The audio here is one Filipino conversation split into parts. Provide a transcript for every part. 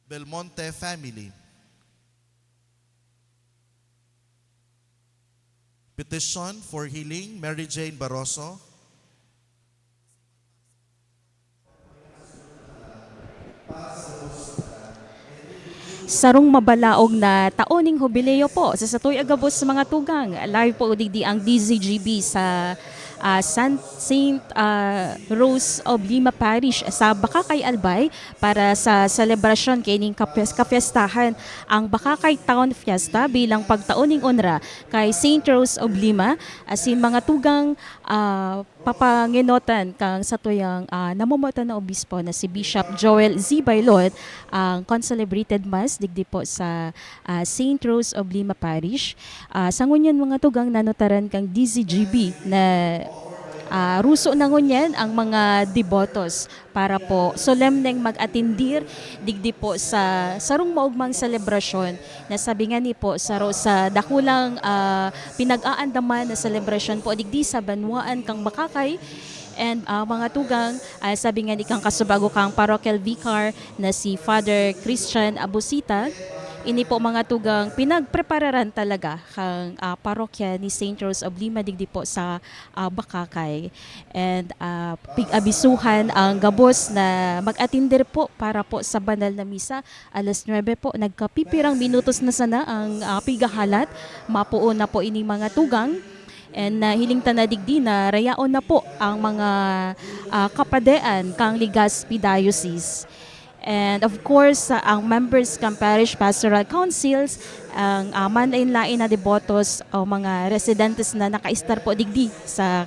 Belmonte family. Petition for healing, Mary Jane Barroso. Sarong mabalaog na taoning jubileo po sa Satoy Agabos sa mga tugang. Live po digdi ang DZGB sa Saint Rose of Lima Parish sa Bakakay Albay para sa selebrasyon kining kapiestahan ang Bakakay Town Fiesta bilang pagtaoning onra kay Saint Rose of Lima asin mga tugang papanginotan kang satuyang namumutan na obispo na si Bishop Joel Z. Bailon ang concelebrated mass digdi po sa Saint Rose of Lima Parish. Sa ngunyan mga tugang nanotaran kang DZGB na ruso na ngunyan ang mga devotos para po solemneng mag-atindir digdi po sa sarong maugmang selebrasyon na sabi nga ni po sa dakulang pinag-aandaman na selebrasyon po digdi sa banwaan kang Bakakay. And mga tugang, sabi nga ni kang kasubago kang parochial vicar na si Father Christian Abusita, ini po mga tugang pinagprepararan talaga kang parokya ni St. Rose of Lima digdi po sa Bakakay. And pig-abisuhan ang gabos na mag-atinder po para po sa banal na misa. Alas 9 po, nagkapipirang minutos na sana ang pigahalat. Mapuon na po ini mga tugang. And hiling tanadigdi na rayaon na po ang mga kapadean kang Legazpi Diocese. And of course, ang members kang parish pastoral councils, ang manlain-lain na devotos o mga residentes na nakaistar po digdi sa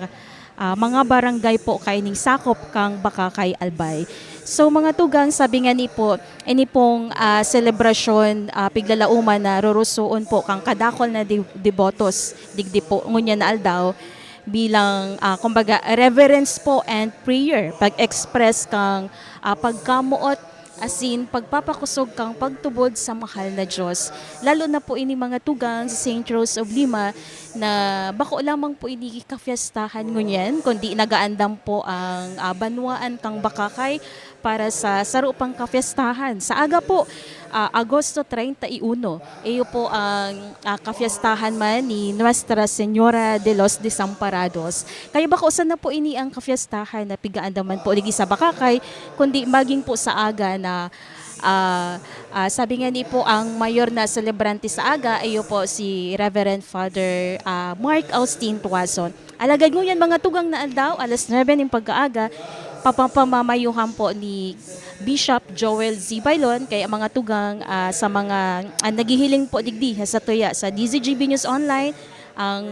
mga barangay po kay ning sakop kang Bakakay Albay. So mga tugang, sabi nga ni po, ini pong selebrasyon piglalauman na rurusoon po kang kadakol na devotos digdi po ngunya na aldaw bilang kumbaga reverence po and prayer pag-express kang pagkamuot asin pagpapakusog kang pagtubod sa mahal na Diyos. Lalo na po ini mga tugang sa St. Rose of Lima na bako lamang po ini kafiestahan ngunyan, kundi nagaandam po ang banwaan kang Bakakay para sa sarupang kafiestahan. Sa aga po, Agosto 31, iyo po ang kafiestahan man ni Nuestra Señora de los Desamparados. Kaya bako saan na po ini ang kafiestahan na pigaandaman po ligi sa Bakakay, kundi maging po sa aga na sabi nga ni po ang mayor na celebrante sa aga ayo po si Reverend Father Mark Austin Tuason. Alagad mo yan mga tugang na aldaw, alas 9 ng pagkaaga, papamamayuhan po ni Bishop Joel Z. Bailon kaya mga tugang sa mga naghihiling po digdi sa tuya sa DZGB News Online ang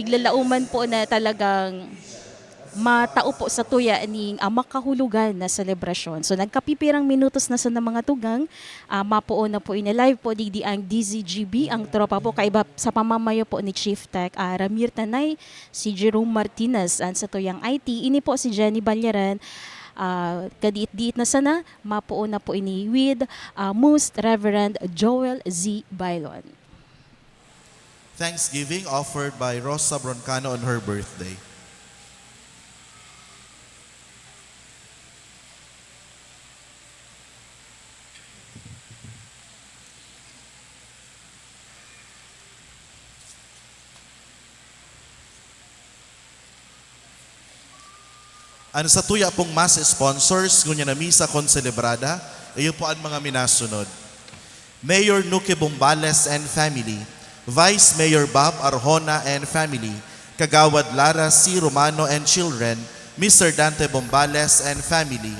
piglalauman po na talagang matao po sa tuya ning makahulugan na selebrasyon. So nagkapipirang minutos na sa mga tugang, mapuon na po live po digdi ang DZGB, ang tropa po kaiba sa pamamayo po ni Chief Tech Ramir Tanay, si Jerome Martinez, and sa tuyang IT, ini po si Jenny Balyaran, kadiit-diit na sana, mapuon na po ini with Most Reverend Joel Z. Bailon. Thanksgiving offered by Rosa Broncano on her birthday. Ano sa tuya pong mass sponsors, ngunya na misa kon celebrada, iyo po ang mga minasunod. Mayor Nuke Bombales and family, Vice Mayor Bob Arjona and family, Kagawad Lara C. Romano and children, Mr. Dante Bombales and family,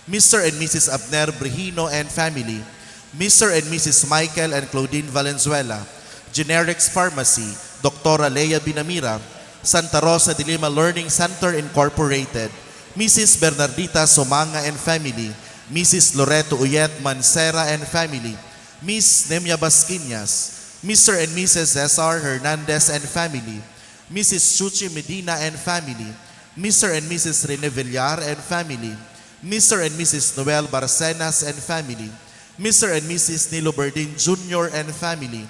Mr. and Mrs. Abner Brihino and family, Mr. and Mrs. Michael and Claudine Valenzuela, Generics Pharmacy, Dr. Leia Binamira, Santa Rosa de Lima Learning Center Incorporated, Mrs. Bernardita Somanga and family, Mrs. Loreto Uyet Mancera and family, Miss Nemia Basquinas, Mr. and Mrs. Cesar Hernandez and family, Mrs. Chuchi Medina and family, Mr. and Mrs. Rene Villar and family, Mr. and Mrs. Noel Barcenas and family, Mr. and Mrs. Nilo Berdin Jr. and family,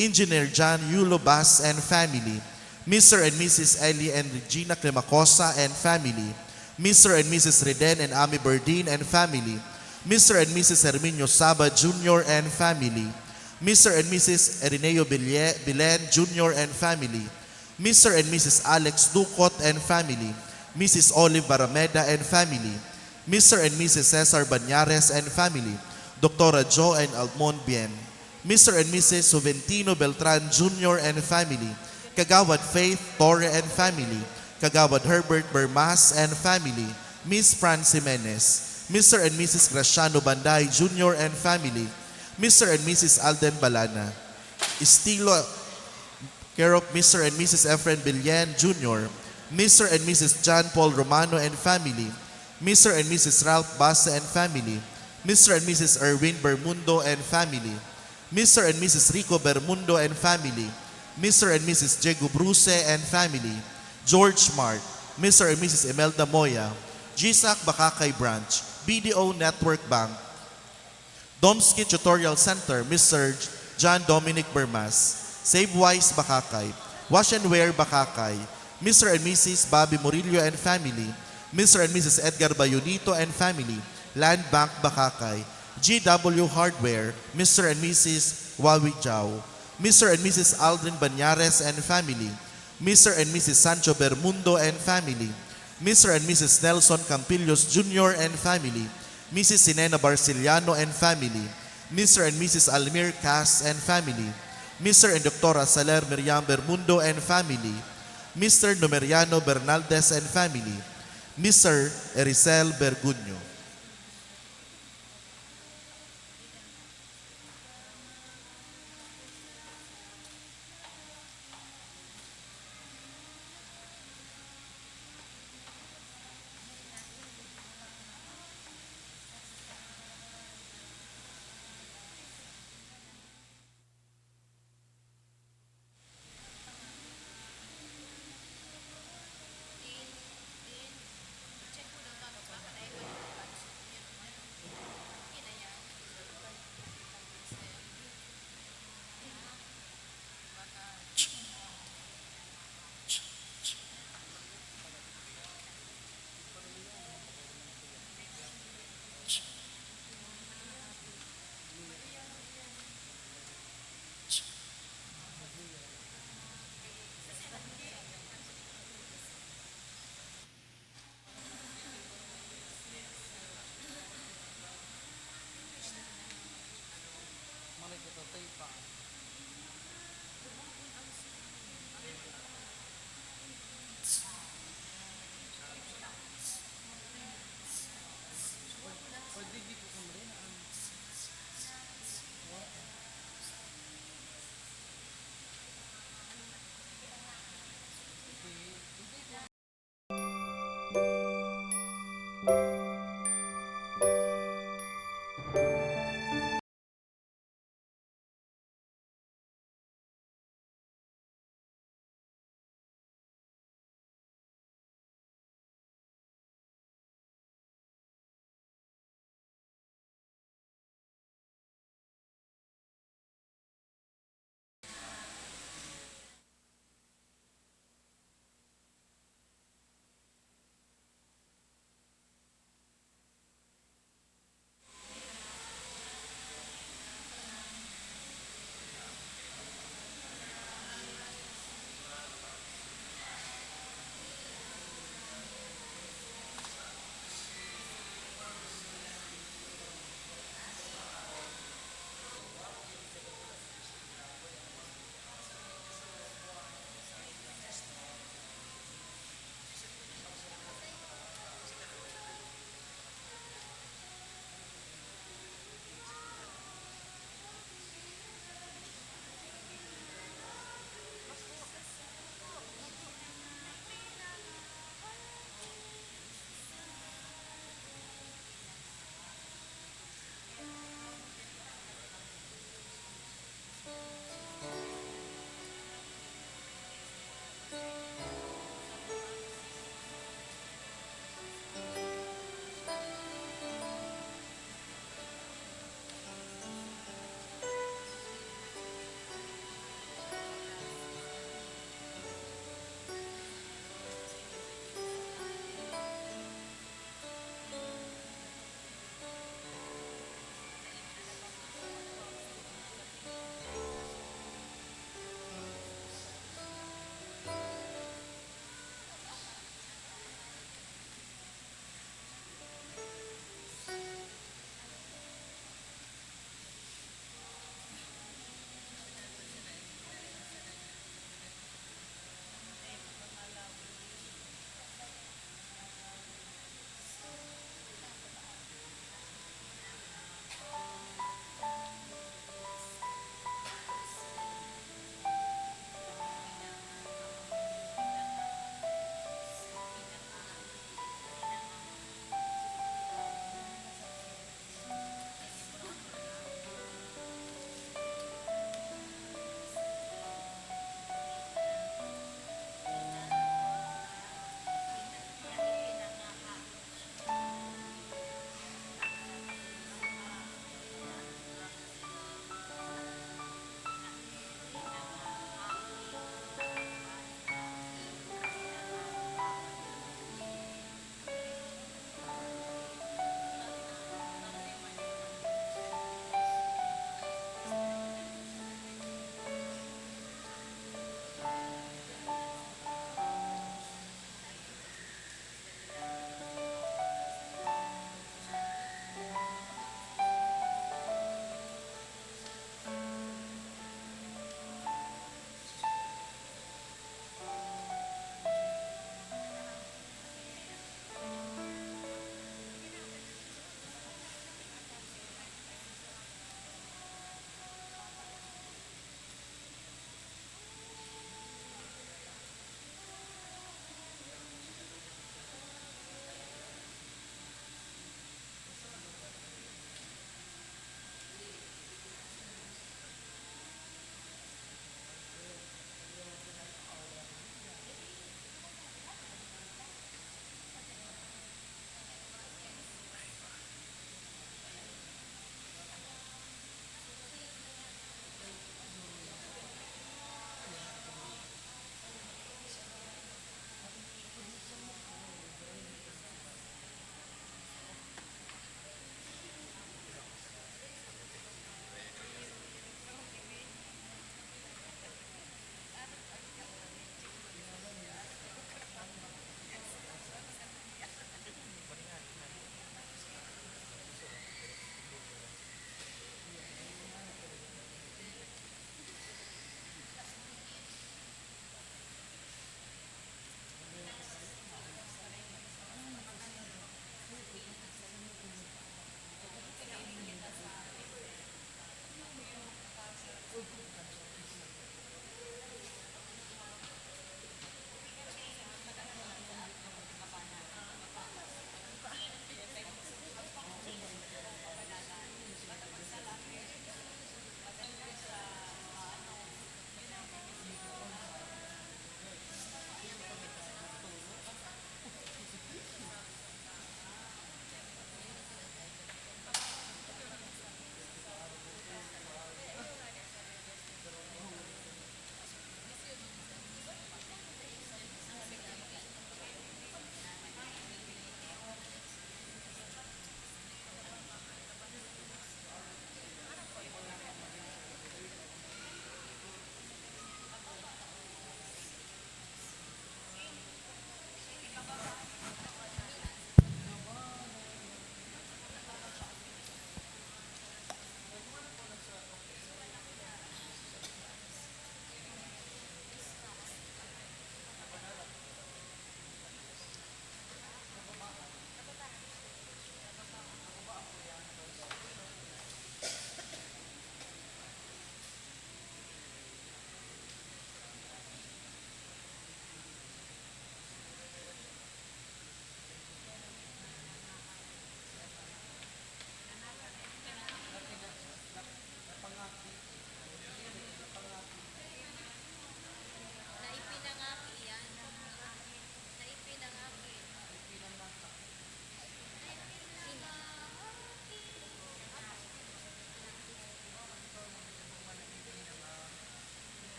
Engineer John Yulo Bas and family, Mr. and Mrs. Ellie and Regina Cremacosa and family, Mr. and Mrs. Reden and Ami Berdin and family, Mr. and Mrs. Herminio Saba Jr. and family, Mr. and Mrs. Erineo Bilen Jr. and family, Mr. and Mrs. Alex Ducot and family, Mrs. Olive Barameda and family, Mr. and Mrs. Cesar Banyares and family, Dr. Jo and Almon Bien, Mr. and Mrs. Juventino Beltran Jr. and family, Kagawad Faith Torre and family, Kagawad Herbert Bermas and family, Miss Fran Jimenez, Mr. and Mrs. Graciano Banday Jr. and family, Mr. and Mrs. Alden Balana, Estilo care of Mr. and Mrs. Efren Billen Jr., Mr. and Mrs. John Paul Romano and family, Mr. and Mrs. Ralph Basa and family, Mr. and Mrs. Erwin Bermundo and family, Mr. and Mrs. Rico Bermundo and family, Mr. and Mrs. Diego Bruce and family, George Mart, Mr. and Mrs. Imelda Moya, GSAC Bakakay Branch, BDO Network Bank, Domsky Tutorial Center, Mr. John Dominic Bermas, SaveWise Bakakay, Wash and Wear Bakakay, Mr. and Mrs. Bobby Murillo and family, Mr. and Mrs. Edgar Bayonito and family, Land Bank Bakakay, GW Hardware, Mr. and Mrs. Wawi Jao, Mr. and Mrs. Aldrin Banyares and family, Mr. and Mrs. Sancho Bermundo and family, Mr. and Mrs. Nelson Campillos Jr. and family, Mrs. Sinena Barciliano and family, Mr. and Mrs. Almir Cas and family, Mr. and Dr. Saler Miriam Bermundo and family, Mr. Numeriano Bernaldez and family, Mr. Ericel Bergunyo.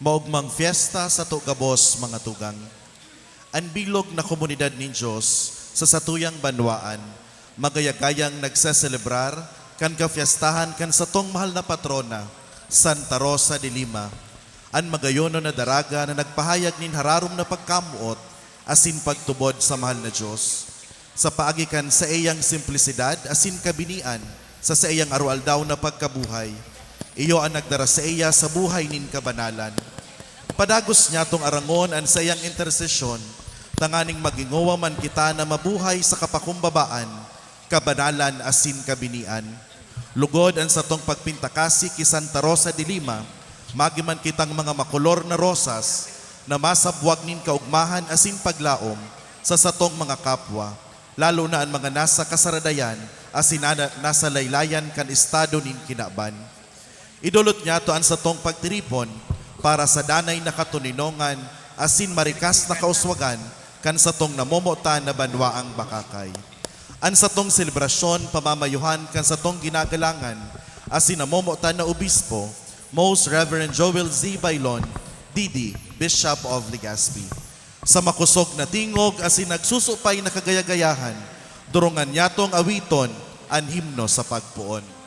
Maugmang fiesta sa Tugabos, mga tugang. Ang bilog na komunidad ni Diyos sa satuyang banwaan, magayagayang nagseselebrar kan kafiestahan kan satong mahal na patrona, Santa Rosa de Lima. Ang magayono na daraga na nagpahayag nin hararom na pagkamuot asin pagtubod sa mahal na Diyos. Sa paagikan sa iyang simplisidad asin kabinian sa iyang arualdaw na pagkabuhay, iyo ang nagdara sa iya sa buhay nin kabanalan. Padagos niya tong arangon an sa iyang intersesyon, tanganing magingowa man kita na mabuhay sa kapakumbabaan, kabanalan asin kabinian. Lugod ang satong pagpintakasi ki Santa Rosa de Lima, magiman kitang mga makulor na rosas na masabwag nin kaugmahan asin paglaom sa satong mga kapwa, lalo na ang mga nasa kasaradayan asin nasa laylayan kan estado nin kinaban. Idulot niya to ang satong pagtiripon para sa danay na katuninongan asin marikas na kauswagan kan satong namomotan na banwaang bakakay. Ang satong selebrasyon pamamayuhan kan satong ginagalangan asin namomotan na obispo, Most Reverend Joel Z. Bailon, DD, Bishop of Legazpi. Sa makusog na tingog asin nagsusupay na kagayagayahan, durungan niyatong awiton ang himno sa pagpuon.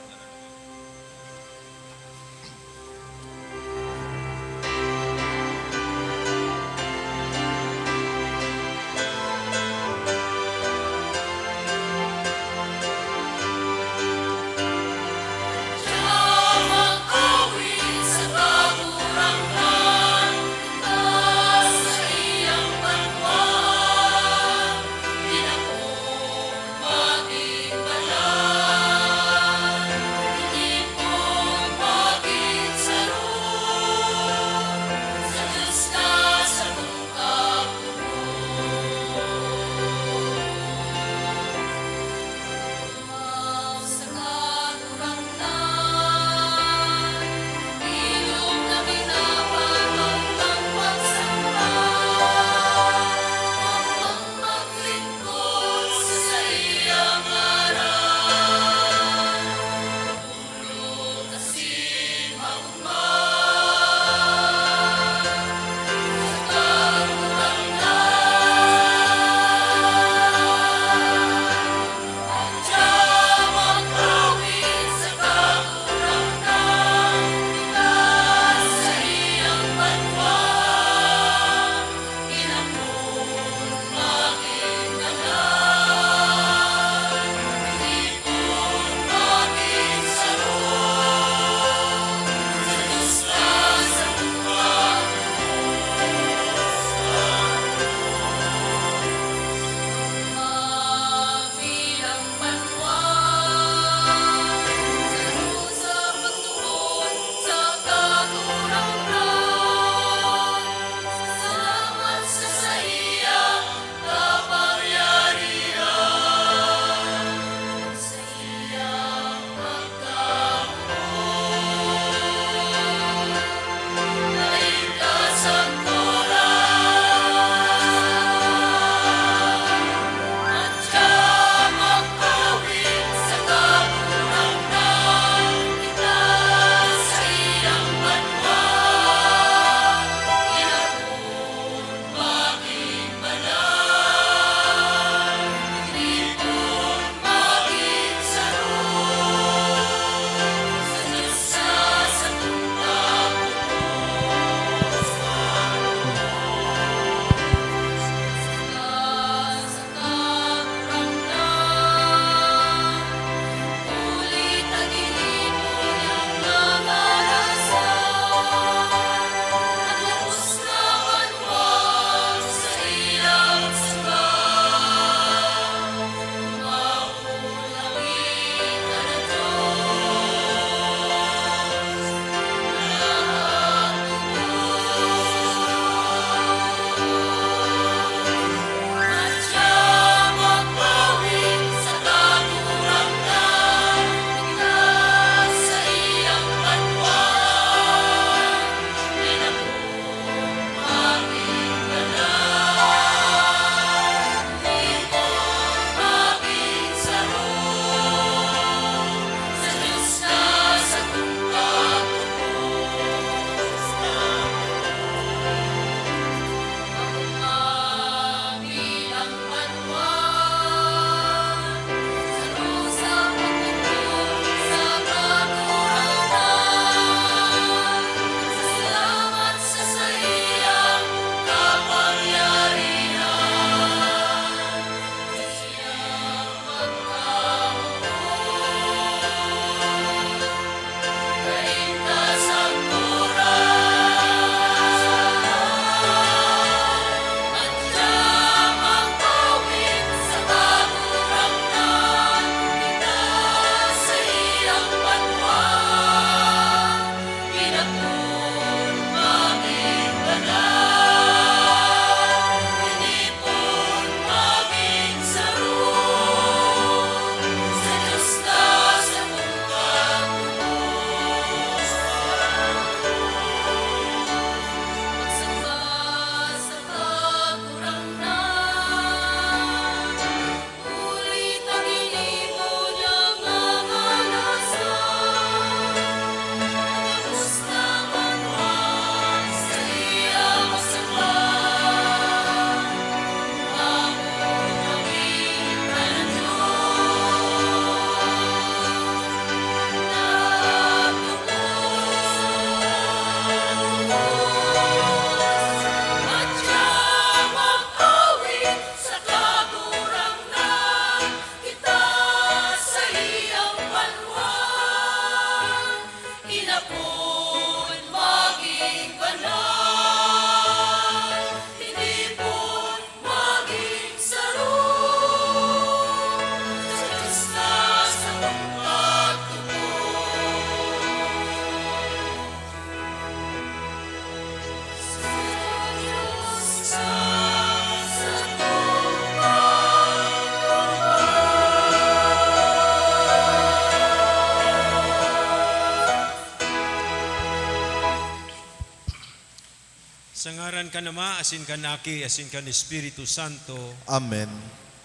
Sa ngaran ka nama, asin ka naki, asin ka ni Espiritu Santo, Amen.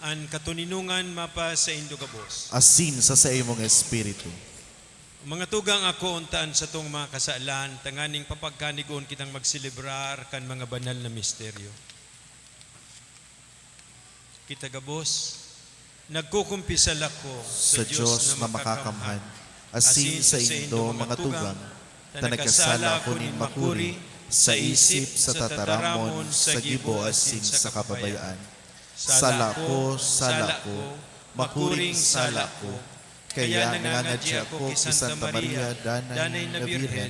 an katuninungan mapa sa indugabos. Asin sa imong espiritu. Mga tugang ako untaan sa tong mga kasaalan, tanganing papagkanigon kitang magsilibrar kan mga banal na misteryo. Kita gabos, nagkukumpisal ako Sa Diyos na makakamhan, asin sa indo mga tugang, na nagkasala ko nin makuri, sa isip, sa tataramon, sa gibo, asin sa kababayaan. Sala ko, makuring sala ko, kaya nangangadya ako kay Santa Maria, Danay na Birhen,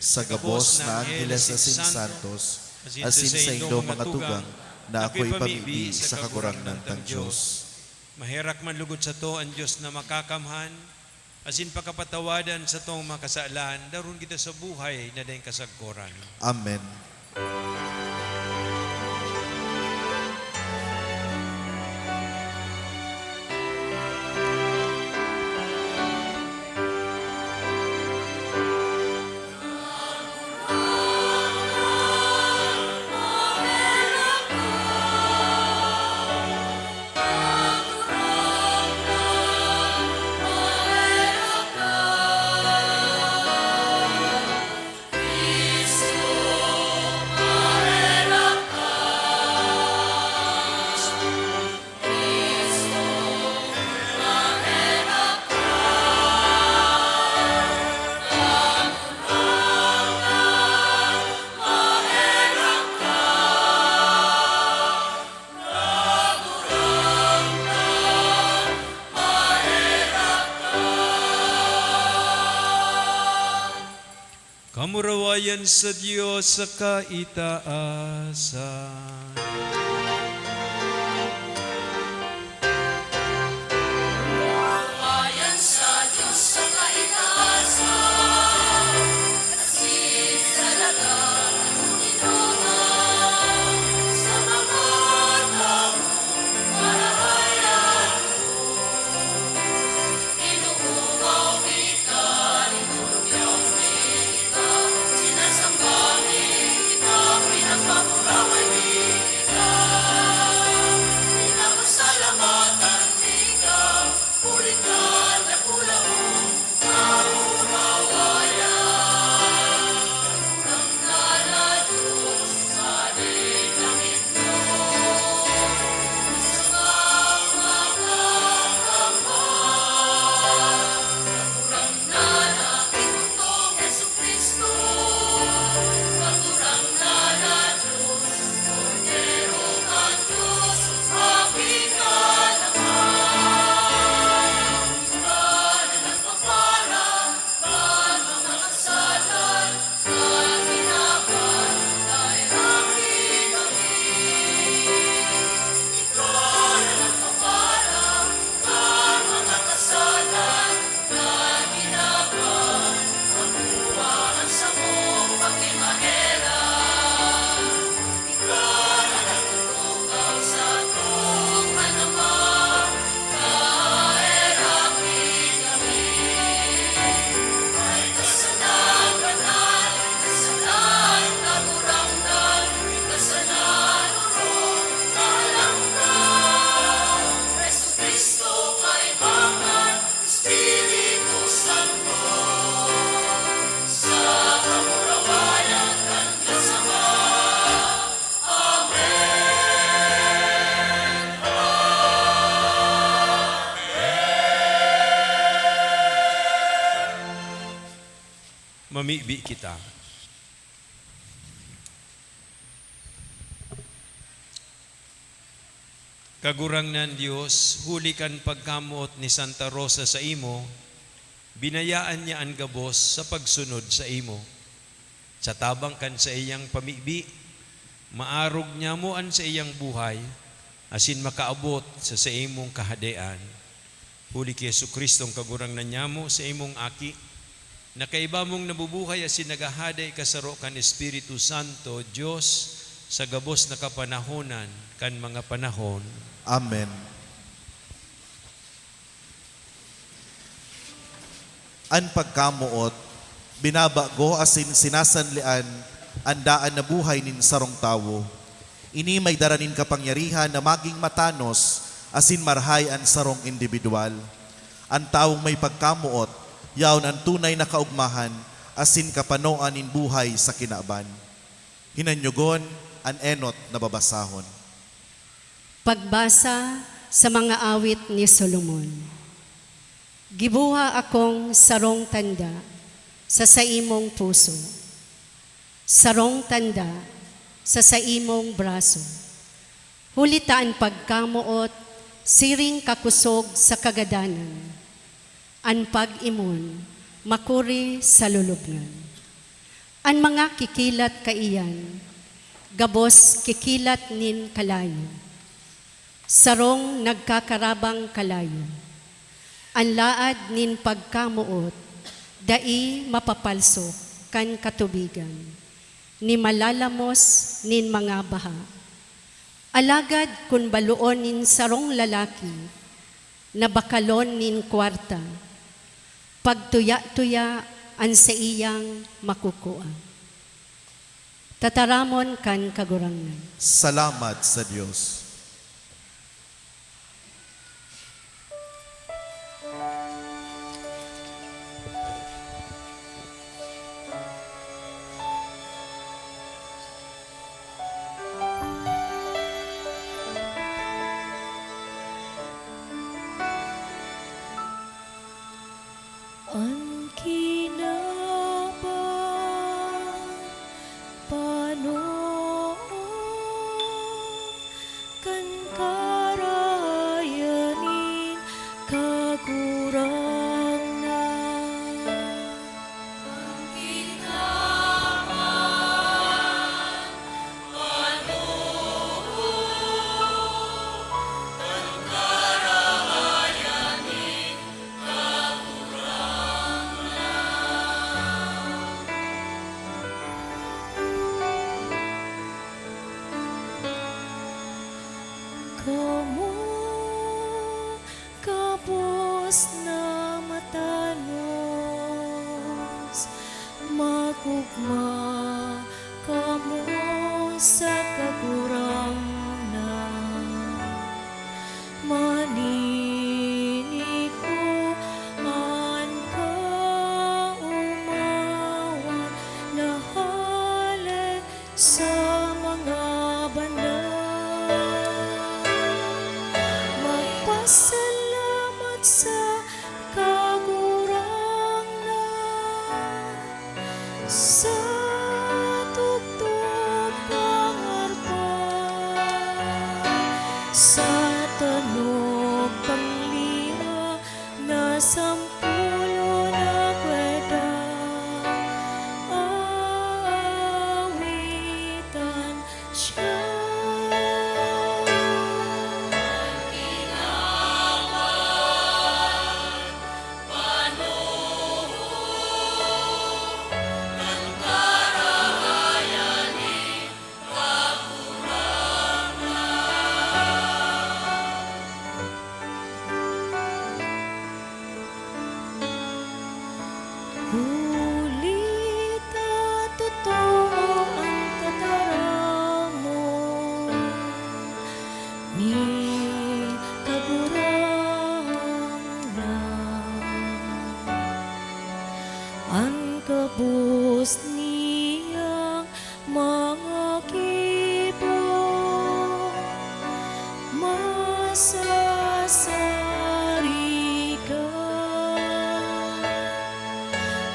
sa gabos na Angeles asin Santos, asin sa indo mga tugang, na ako'y pamibi sa kagurangnan ng Diyos. Maherak man lugod sa to ang Diyos na makakamhan, asin pakapatawadan sa tong makasaalan, daron kita sa buhay na dahil kasagkoran. Amen. Kamurawayan sa Diyos sa kaitaasan. Ayan sa Diyos sa kaitaasan, asin sa lagang Panginoon, sa mga taong marahayan mo. Inuubaw kita, inunyaw kita, sinasambangin kita, pinagpapurawan kita. Pinapasalamatan kita, ulit ka na kulaong kaurawayan. Ang naladus sa langit mo, sa mga makakamahal. Pagurang na nakikutong Jesucristo, pagurang na Diyos, Kordero ka Diyos, happy ka naman. Ka na nagpapala, kan mga kasalan, kan ginapan, dahil aking Ikaw na nagpapala, kan mga kasalan, kan ginapan, pagbuwaan sa mong pakimaheran. Ikaw na nagtutugaw sa tong manamang, kaeraking kami. Ay kasanan banal, kasanan kagurangnan, kasanan urong kalangkan. Jesucristo kaibangan, Espiritu Santo, sa kamurawayan kan Diyos Ama. Mamibi kita. Kagurangnan Diyos, huli kan pagkamot ni Santa Rosa sa imo, binayaan niya ang gabos sa pagsunod sa imo. Sa tabang kan sa iyang pamibi, maarog niya mo an sa iyang buhay, asin makaabot sa imong kahadean. Huli kay Jesucristong kagurangnan niya mo sa imong aki, na kaiba mong nabubuhay asin nagahaday kasaro kan Espiritu Santo, Diyos, sa gabos na kapanahonan kan mga panahon. Amen. An pagkamuot, binabago asin sinasanlian andaan na buhay nin sarong tawo. Ini may daranin kapangyarihan na maging matanos, asin marhay an sarong individual. Ang taong may pagkamuot, yaon ang tunay na kaugmahan, asin kapanoan nin buhay sa kinaban. Hinanyugon an enot na babasahon. Pagbasa sa mga awit ni Solomon. Gibuha akong sarong tanda sa saimong puso, sarong tanda sa saimong braso. Hulitaan pagkamuot, siring kakusog sa kagadanan, an pag-imon, makuri sa lulubngan. An mga kikilat kaiyan, gabos kikilat nin kalayo, sarong nagkakarabang kalayo. Ang laad nin pagkamuot, dai mapapalsok kan katubigan, ni malalamos nin mga baha. Alagad kun baluon nin sarong lalaki, na bakalon nin kwarta, pagtuya-tuya an sa iyang makukuha. Tataramon kan kagurangan. Salamat sa Diyos. Ang kinabang Panoon kan karayanin kagurangan. Ang kinabang Panoon, kan karahayanin Kamu kapos na matanos, magugma kamu sa kagurangan. Maniniko an kaumawan, nahalik sa mga banal. Magpasalamat sa kagurangan, sa tugtog kang arpa, sa tunog kang lira na sampulo na kweda. Awitan siya. Hulit at totoo ang tataramon ni kagurangan. Ang kabus niyang mga kibong masasari ka.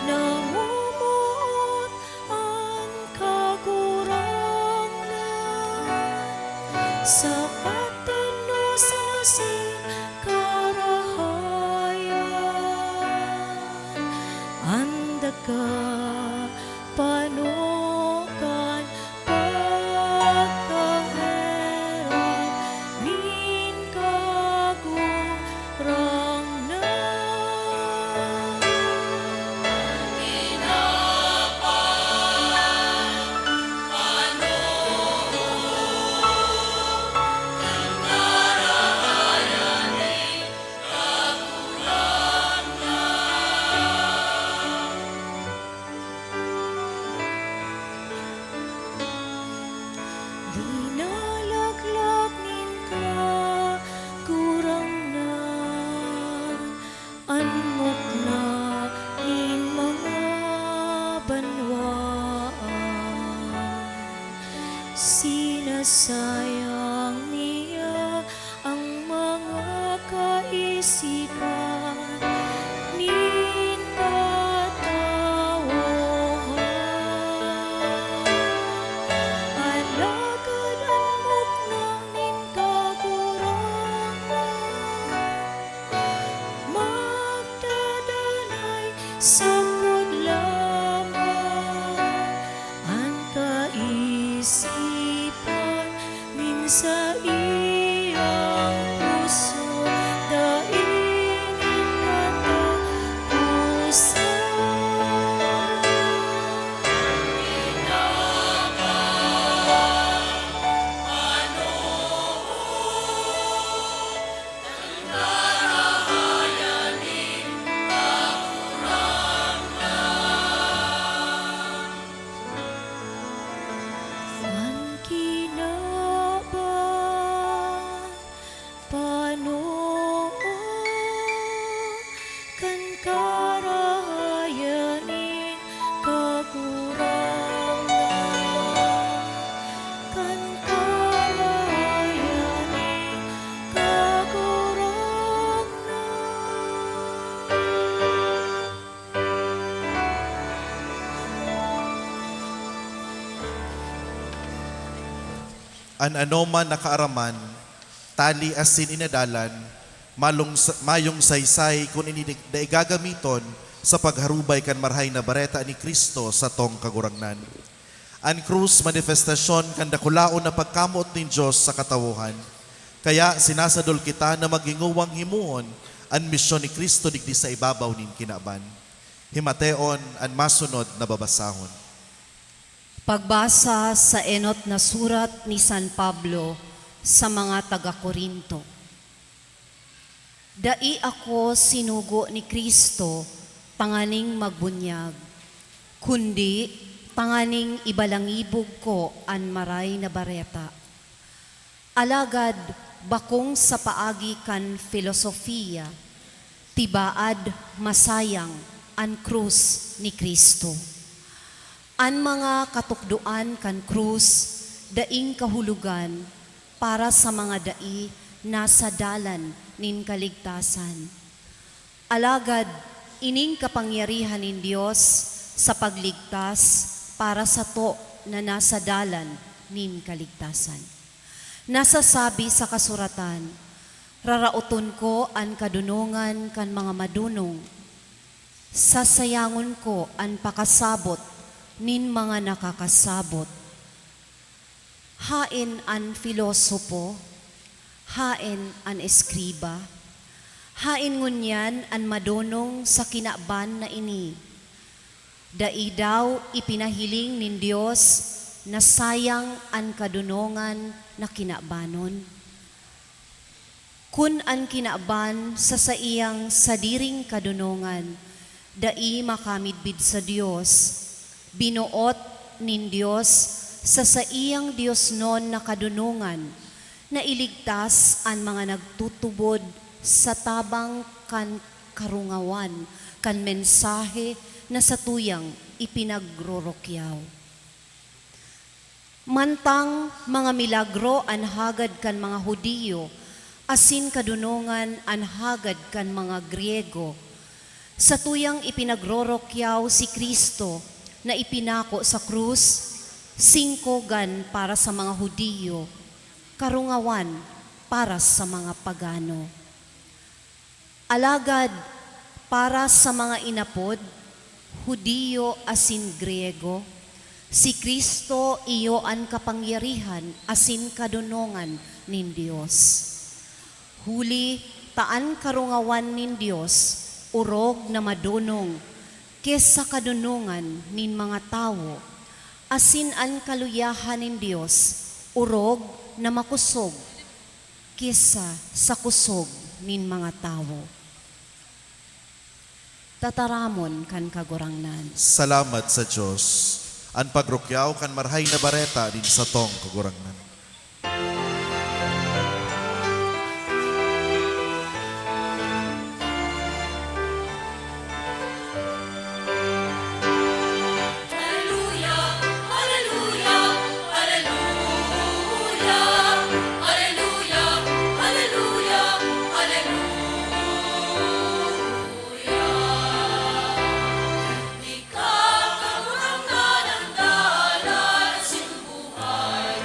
Namumuot ang kagurangan sa patanos-anosin karahayan. Anda ka panukan pagkaherap nin kagurangan. sakot lamang ang kaisipan min sa iyang puso daingin katapusan. Ang kinabang Panoo kan karahayanin kakurangan, kan karahayanin kakurangan. An anoman nakaaraman, tali asin inadalan, mayong saysay kung inigagamiton sa pagharubay kan marhay na bareta ni Kristo sa tong kagurangnan. An krus manifestasyon kan dakulaon na pagkamot ni Diyos sa katawuhan. Kaya sinasadol kita na maginguwang himuon an misyon ni Kristo digdi sa ibabaw nin kinaban. Himateon an masunod na babasahon. Pagbasa sa enot na surat ni San Pablo sa mga taga-Korinto. Dai ako sinugo ni Kristo tanganing magbunyag, kundi tanganing ibalangibog ko an maray na bareta. Alagad bakong sa paagi kan filosofiya, tibaad masayang an krus ni Kristo. An mga katukduan kan krus, daing kahulugan para sa mga dai nasa dalan nin kaligtasan. Alagad, ining kapangyarihan nin Diyos sa pagligtas para sa to na nasa dalan nin kaligtasan. Nasasabi sa kasuratan, rarauton ko an kadunungan kan mga madunong, sasayangon ko an pakasabot nin mga nakakasabot. Hain an filosopo, hain an eskriba, hain ngunyan an madonong sa kinaban na ini. Dai daw ipinahiling nin Diyos na sayang an kadunongan na kinabanon. Kun an kinaban sa saiyang sadiring kadunongan, dai makamidbid sa Diyos, binuot nin Diyos sa saiyang Diyos non na kadunungan na iligtas ang mga nagtutubod sa tabang kan karungawan kan mensahe na sa tuyang ipinagrorokyaw. Mantang mga milagro an hagad kan mga Hudiyo, asin kadunungan an hagad kan mga Griego, sa tuyang ipinagrorokyaw si Kristo na ipinako sa krus, 5 gan para sa mga Hudiyo, karungawan para sa mga pagano. Alagad para sa mga inapod, Hudiyo asin Griego, si Kristo iyo ang kapangyarihan asin kadunongan nin Diyos. Huli taan karungawan nin Diyos, urog na madunong, kesa kadunungan nin mga tao, asin an kaluyahan nin Diyos, urog na makusog, kesa sa kusog nin mga tao. Tataramon kan kagurangnan. Salamat sa Diyos. An pagrukyaw kan marhay na bareta din sa tong kagurangnan. Hallelujah, hallelujah, hallelujah, hallelujah, hallelujah, hallelujah. Ikaw kagurangan ang dalan, simbuhay.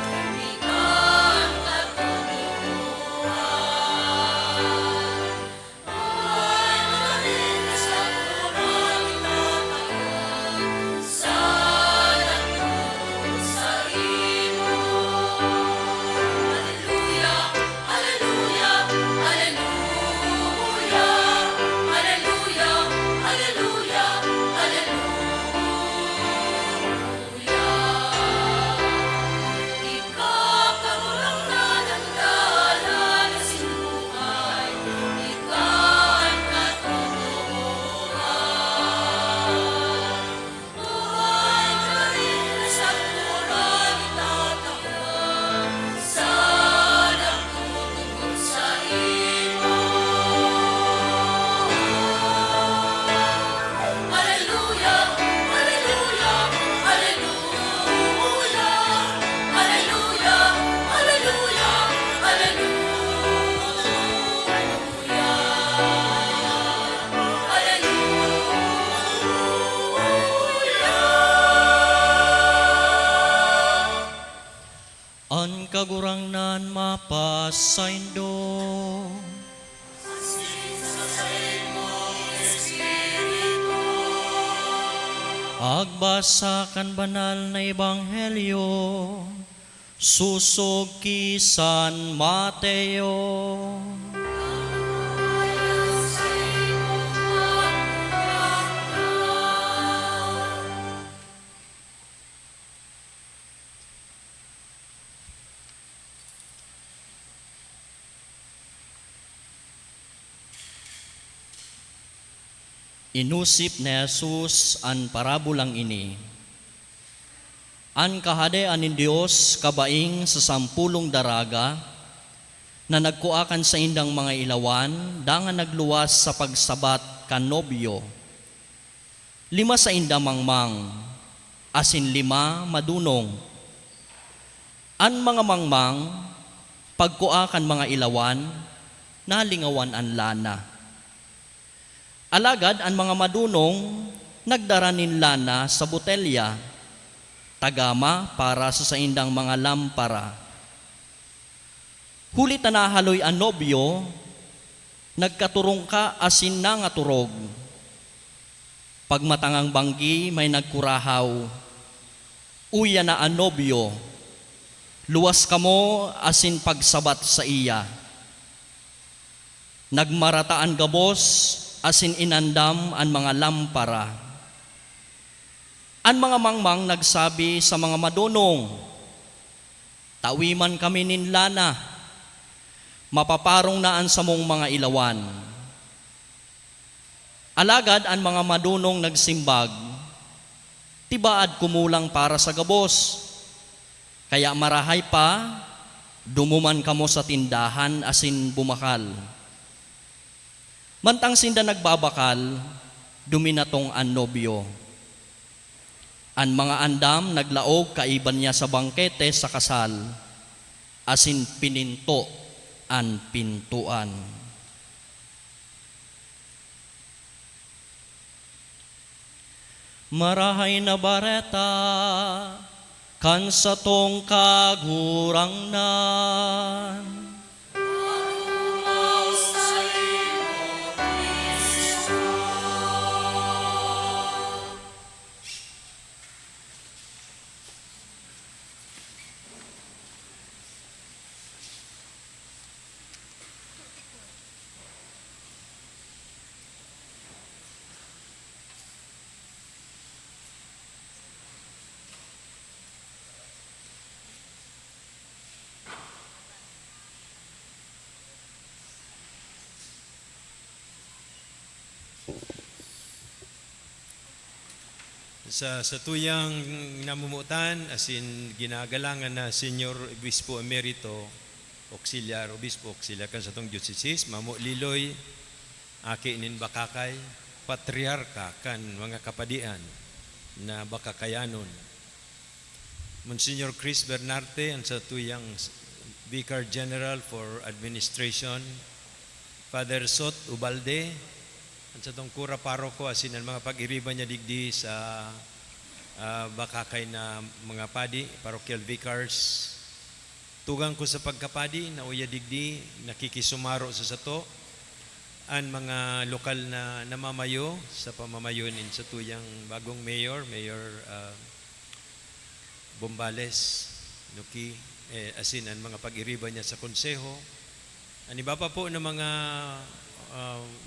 kan mapasaindo. Agbasa kan banal na ebanghelyo susog ki San Mateo. Inusip ni Jesus an parabulang ini. An kahadean ni Dios kabaing sa 10 daraga na nagkuakan sa indang mga ilawan dangan nagluwas sa pagsabat kan nobyo. 5 sa indang mangmang asin 5 madunong. An mga mangmang pagkuakan mga ilawan nalingawan an lana. Alagad ang mga madunong nagdaranin lana sa botelya, tagama para sa saindang mga lampara. Huli tanahaloy ang nobyo, nagkaturong ka asin na nga turog. Pagmatangang banggi may nagkurahaw, uya na ang nobyo, luwas kamo asin pagsabat sa iya. Nagmarataan gabos, asin inandam ang mga lampara. Ang mga mangmang nagsabi sa mga madunong, tawiman kami nin lana, mapaparong naan sa mong mga ilawan. Alagad ang mga madunong nagsimbag, tibaad kumulang para sa gabos, kaya marahay pa, dumuman kamo sa tindahan asin bumakal. Mantang sinda nagbabakal, duminatong an nobyo. An mga andam naglaog kaiban niya sa bangkete sa kasal, asin pininto an pintuan. Marahay na bareta, kan sa tong kagurangnan. Sa tuyang namumutan, asin ginagalangan na Senior Obispo Emerito, Obispo Auxiliar kan sa tong diocese, Mamo Liloy, aki nin Bakakay, Patriarka kan mga kapadian na Bakakayanon. Monsignor Chris Bernarte, ang sa tuyang Vicar General for Administration, Father Sot Ubalde, ang sa tong kura paroko asin ang mga pag-iriban niya digdi sa Bakakay na mga padi, parochial vicars. Tugang ko sa pagkapadi na uya digdi, nakikisumaro sa sato, ang mga lokal na namamayo sa pamamayonin sa tuyang bagong Mayor Bombales, Nuki, asin ang mga pag-iriban niya sa konseho. Ang iba pa po ng mga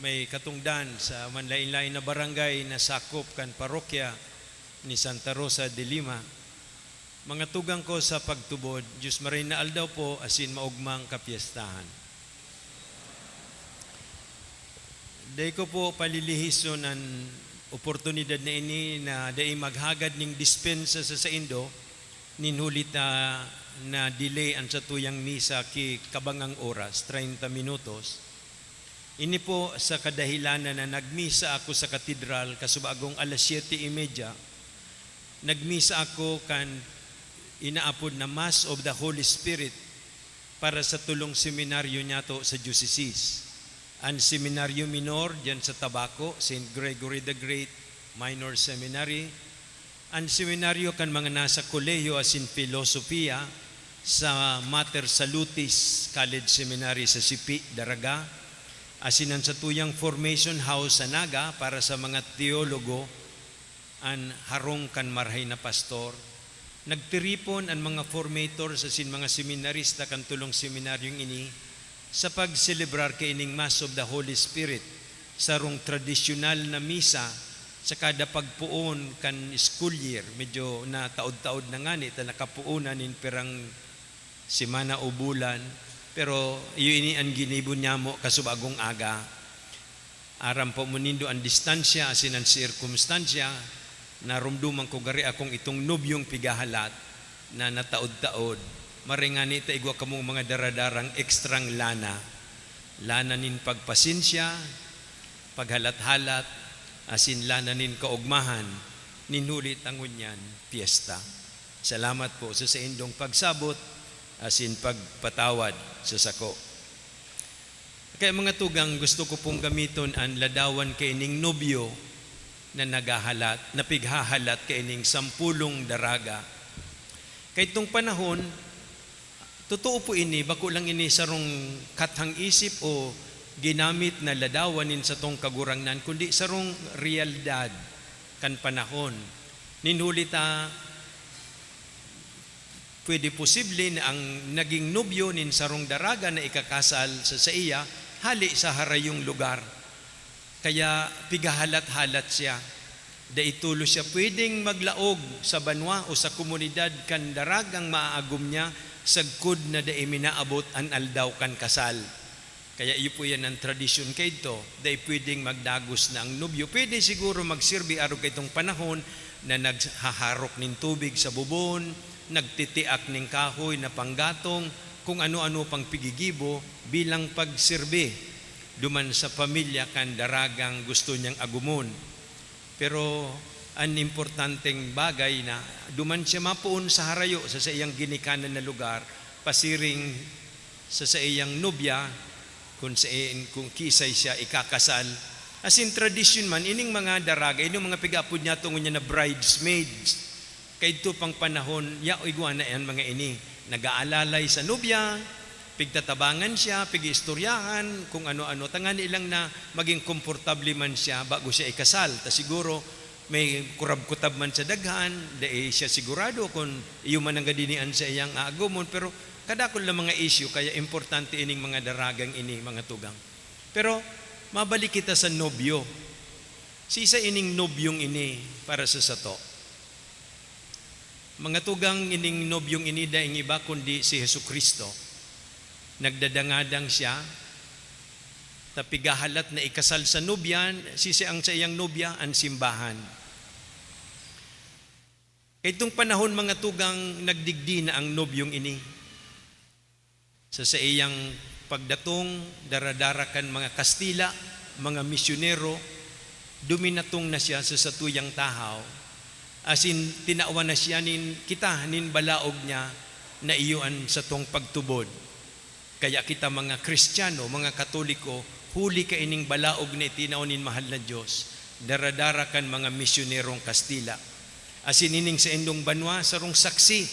may katungdan sa manlain-lain na barangay na sakop kan parokya ni Santa Rosa de Lima. Mga tugang ko sa pagtubod, Diyos maray na aldaw po asin maugmang kapiestahan. Day ko po palilihiso ng oportunidad na ini na day maghagad ning dispensa sa Indo, ninhulit na delay ang sa tuyang misa ki kabangang oras, 30 minutos. Ini po sa kadahilanan na nagmisa ako sa katedral kasubagong alas 7:30. Nagmisa ako kan inaapod na Mass of the Holy Spirit para sa tulong seminaryo niya to sa diocese. Ang seminaryo minor diyan sa Tabaco, St. Gregory the Great Minor Seminary. Ang seminaryo kan mga nasa kolehiyo asin filosofiya sa Mater Salutis College Seminary sa Sipi, Daraga, asinan sa tuyang formation house sa Naga para sa mga teologo an harong kan marhay na pastor. Nagtiripon ang mga formator sa mga seminarista kan tulong seminaryong ini sa pagselebrar kay ining Mass of the Holy Spirit sa rong tradisyonal na misa sa kada pagpuon kan school year. Medyo na taod-taod na nga ni, nakapuunan in pirang simana o bulan, pero iyo ini ang ginibon niya mo kasubagong aga. Aram po munindo ang distansya asin ang sirkumstansya, narumduman ko gari akong itong nubyong pigahalat na nataod-taod. Maringani ta igwa kamong mga daradarang ekstrang lana. Lana nin pagpasinsya, paghalat-halat, asin lana nin kaugmahan, ninhulit ang unyan, piyesta. Salamat po sa indong pagsabot, asin pagpatawad sa sako. Kaya mga tugang, gusto ko pong gamiton ang ladawan kay ning nobyo na nagahalat, napighahalat kay ning 10 daraga. Kay itong panahon, totoo po ini, bako lang ini sarong kathang isip o ginamit na ladawanin sa tong kagurangnan, kundi sarong realidad kan panahon. Ninhulita, pwede posible na ang naging nobyo nin sarong daraga na ikakasal sa iya, hali sa harayong lugar. Kaya pigahalat-halat siya. Daitulo siya pwedeng maglaog sa banwa o sa komunidad kan daragang maaagom niya sagkod na da minaabot an aldaw kan kasal. Kaya iyo po yan ang tradisyon kay ito. Dahil pwedeng magdagos na ang nobyo. Pwede siguro magsirbi araw kay itong panahon na naghaharok ng tubig sa bubon, nagtitiak ng kahoy na panggatong, kung ano-ano pang pigigibo bilang pagsirbi duman sa pamilya kan daragang gusto niyang agumon. Pero ang importanteng bagay na duman siya mapuon sa harayo sa iyang ginikanan na lugar, pasiring sa iyang nobya, kung kisay siya ikakasal. As in tradition man, ining mga daraga, ining mga pigapod niya tungo niya na bridesmaids. Kay ito pang panahon, igwa na yan mga ini. Nag-aalalay sa nobya, pigtatabangan siya, pigistoryahan, kung ano-ano. Tangan ilang na maging komportable man siya bago siya ikasal. Ta siguro may kurab-kutab man sa daghan, dahil siya sigurado kung iyo man ang gadinian sa iyang aagumon. Pero kadakol na mga issue, kaya importante ining mga daragang ini, mga tugang. Pero mabalik kita sa nobyo. Sisa ining nobyong ini para sa sato. Mga tugang ining nobyong ini daing iba kundi si Jesucristo. Nagdadangadang siya, tapigahalat na ikasal sa nobyan, sisi ang sa iyang nobya, ang simbahan. Itong panahon mga tugang nagdigdi na ang nobyong ini. Sa iyang pagdatong, daradarakan mga Kastila, mga misyonero, duminatong na siya sa satuyang tahaw. Asin tinawa na siya nin balaog niya na iyuan sa tong pagtubod. Kaya kita mga Kristiyano, mga Katoliko, huli ka ining balaog na itinaonin mahal na Diyos, daradarakan mga misyonerong Kastila. Asin ining sa indong banwa, sarong saksi,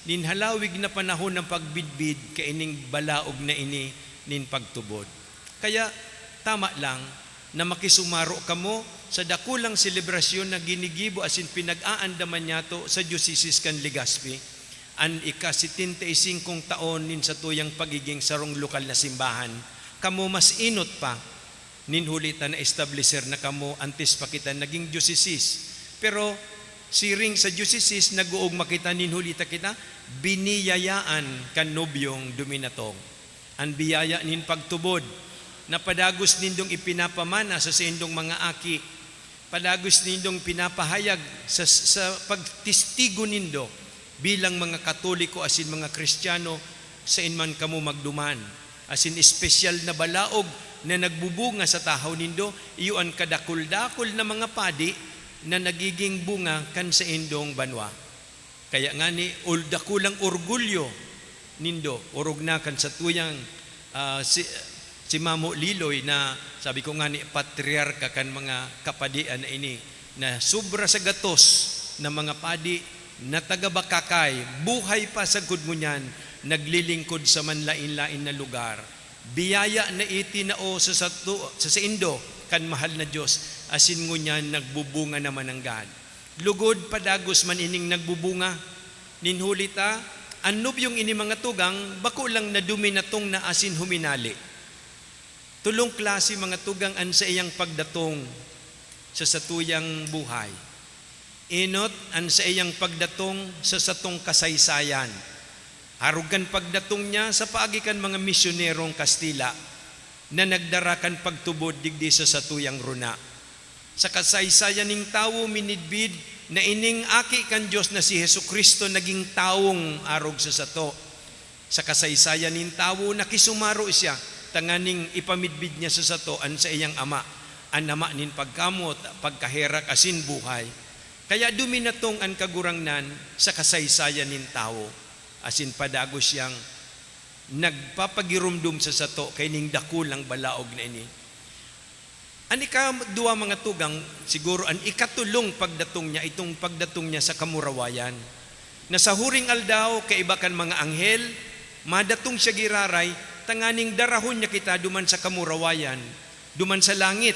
nin halawig na panahon ng pagbidbid, ka ining balaog na ini, nin pagtubod. Kaya tama lang na makisumaro kamo sa dakulang selebrasyon na ginigibo asin pinag-aandaman niya to sa Diocese kan Legazpi, an ika-75 taon nin sa tuyang pagiging sarong lokal na simbahan. Kamo mas inot pa, ninhulitan na establisher na kamo antes pa kita naging Diocese. Pero siring sa Diocese, nag-uog makita ninhulita kita, biniyayaan kan nobyong duminatong. Ang biyaya nin pagtubod, na padagos nindong ipinapamana sa indong mga aki, padagos nindong pinapahayag sa pagtistigo nindo bilang mga Katoliko asin mga Kristiyano sa inman kamo magduman. Asin espesyal na balaog na nagbubunga sa tahaw nindo, iyon kadakul-dakul na mga padi na nagiging bunga kan sa indong banwa. Kaya nga ni dakulang orgulyo nindo, orog na kan sa tuyang si Mamo Liloy na sabi ko nga ni patriarka kan mga kapadian na ini na sobra sa gatos na mga padi na taga-Bakakay, buhay pa sa gudmunyan naglilingkod sa manlain-lain na lugar. Biyaya na itinao sa indo kan mahal na Diyos, asin ngunyan nagbubunga naman ang God. Lugod padagos man ining nagbubunga, ninhulita, anub yung ini mga tugang, bako lang na duminatong na asin huminali. Tulong klase mga tugang an sa iyang pagdatong sa satuyang buhay. Inot an sa iyang pagdatong sa satong kasaysayan. Harugan pagdatong niya sa paagikan mga misyonerong Kastila na nagdarakan pagtubod digdi sa satuyang runa. Sa kasaysayan ning tawo minidbid na ining aki kan Diyos na si Hesus Kristo naging tawong arog sa sato. Sa kasaysayan ning tawo nakisumaro siya tanganing ipamidbid niya sa sato an sa iyang ama. An ama nin pagkamot, pagkaherak asin buhay. Kaya duminatong an kagurangnan sa kasaysayan nin tawo. Asin padago siyang nagpapagirumdum sa sato kay ning dakulang balaog na ini. An ika-2 mga tugang, siguro an ikatulong pagdatong niya, itong pagdatong niya sa kamurawayan. Na sa huring aldaw, kaibakan mga anghel, madatong siya giraray, tanganing darahon niya kita duman sa kamurawayan, duman sa langit,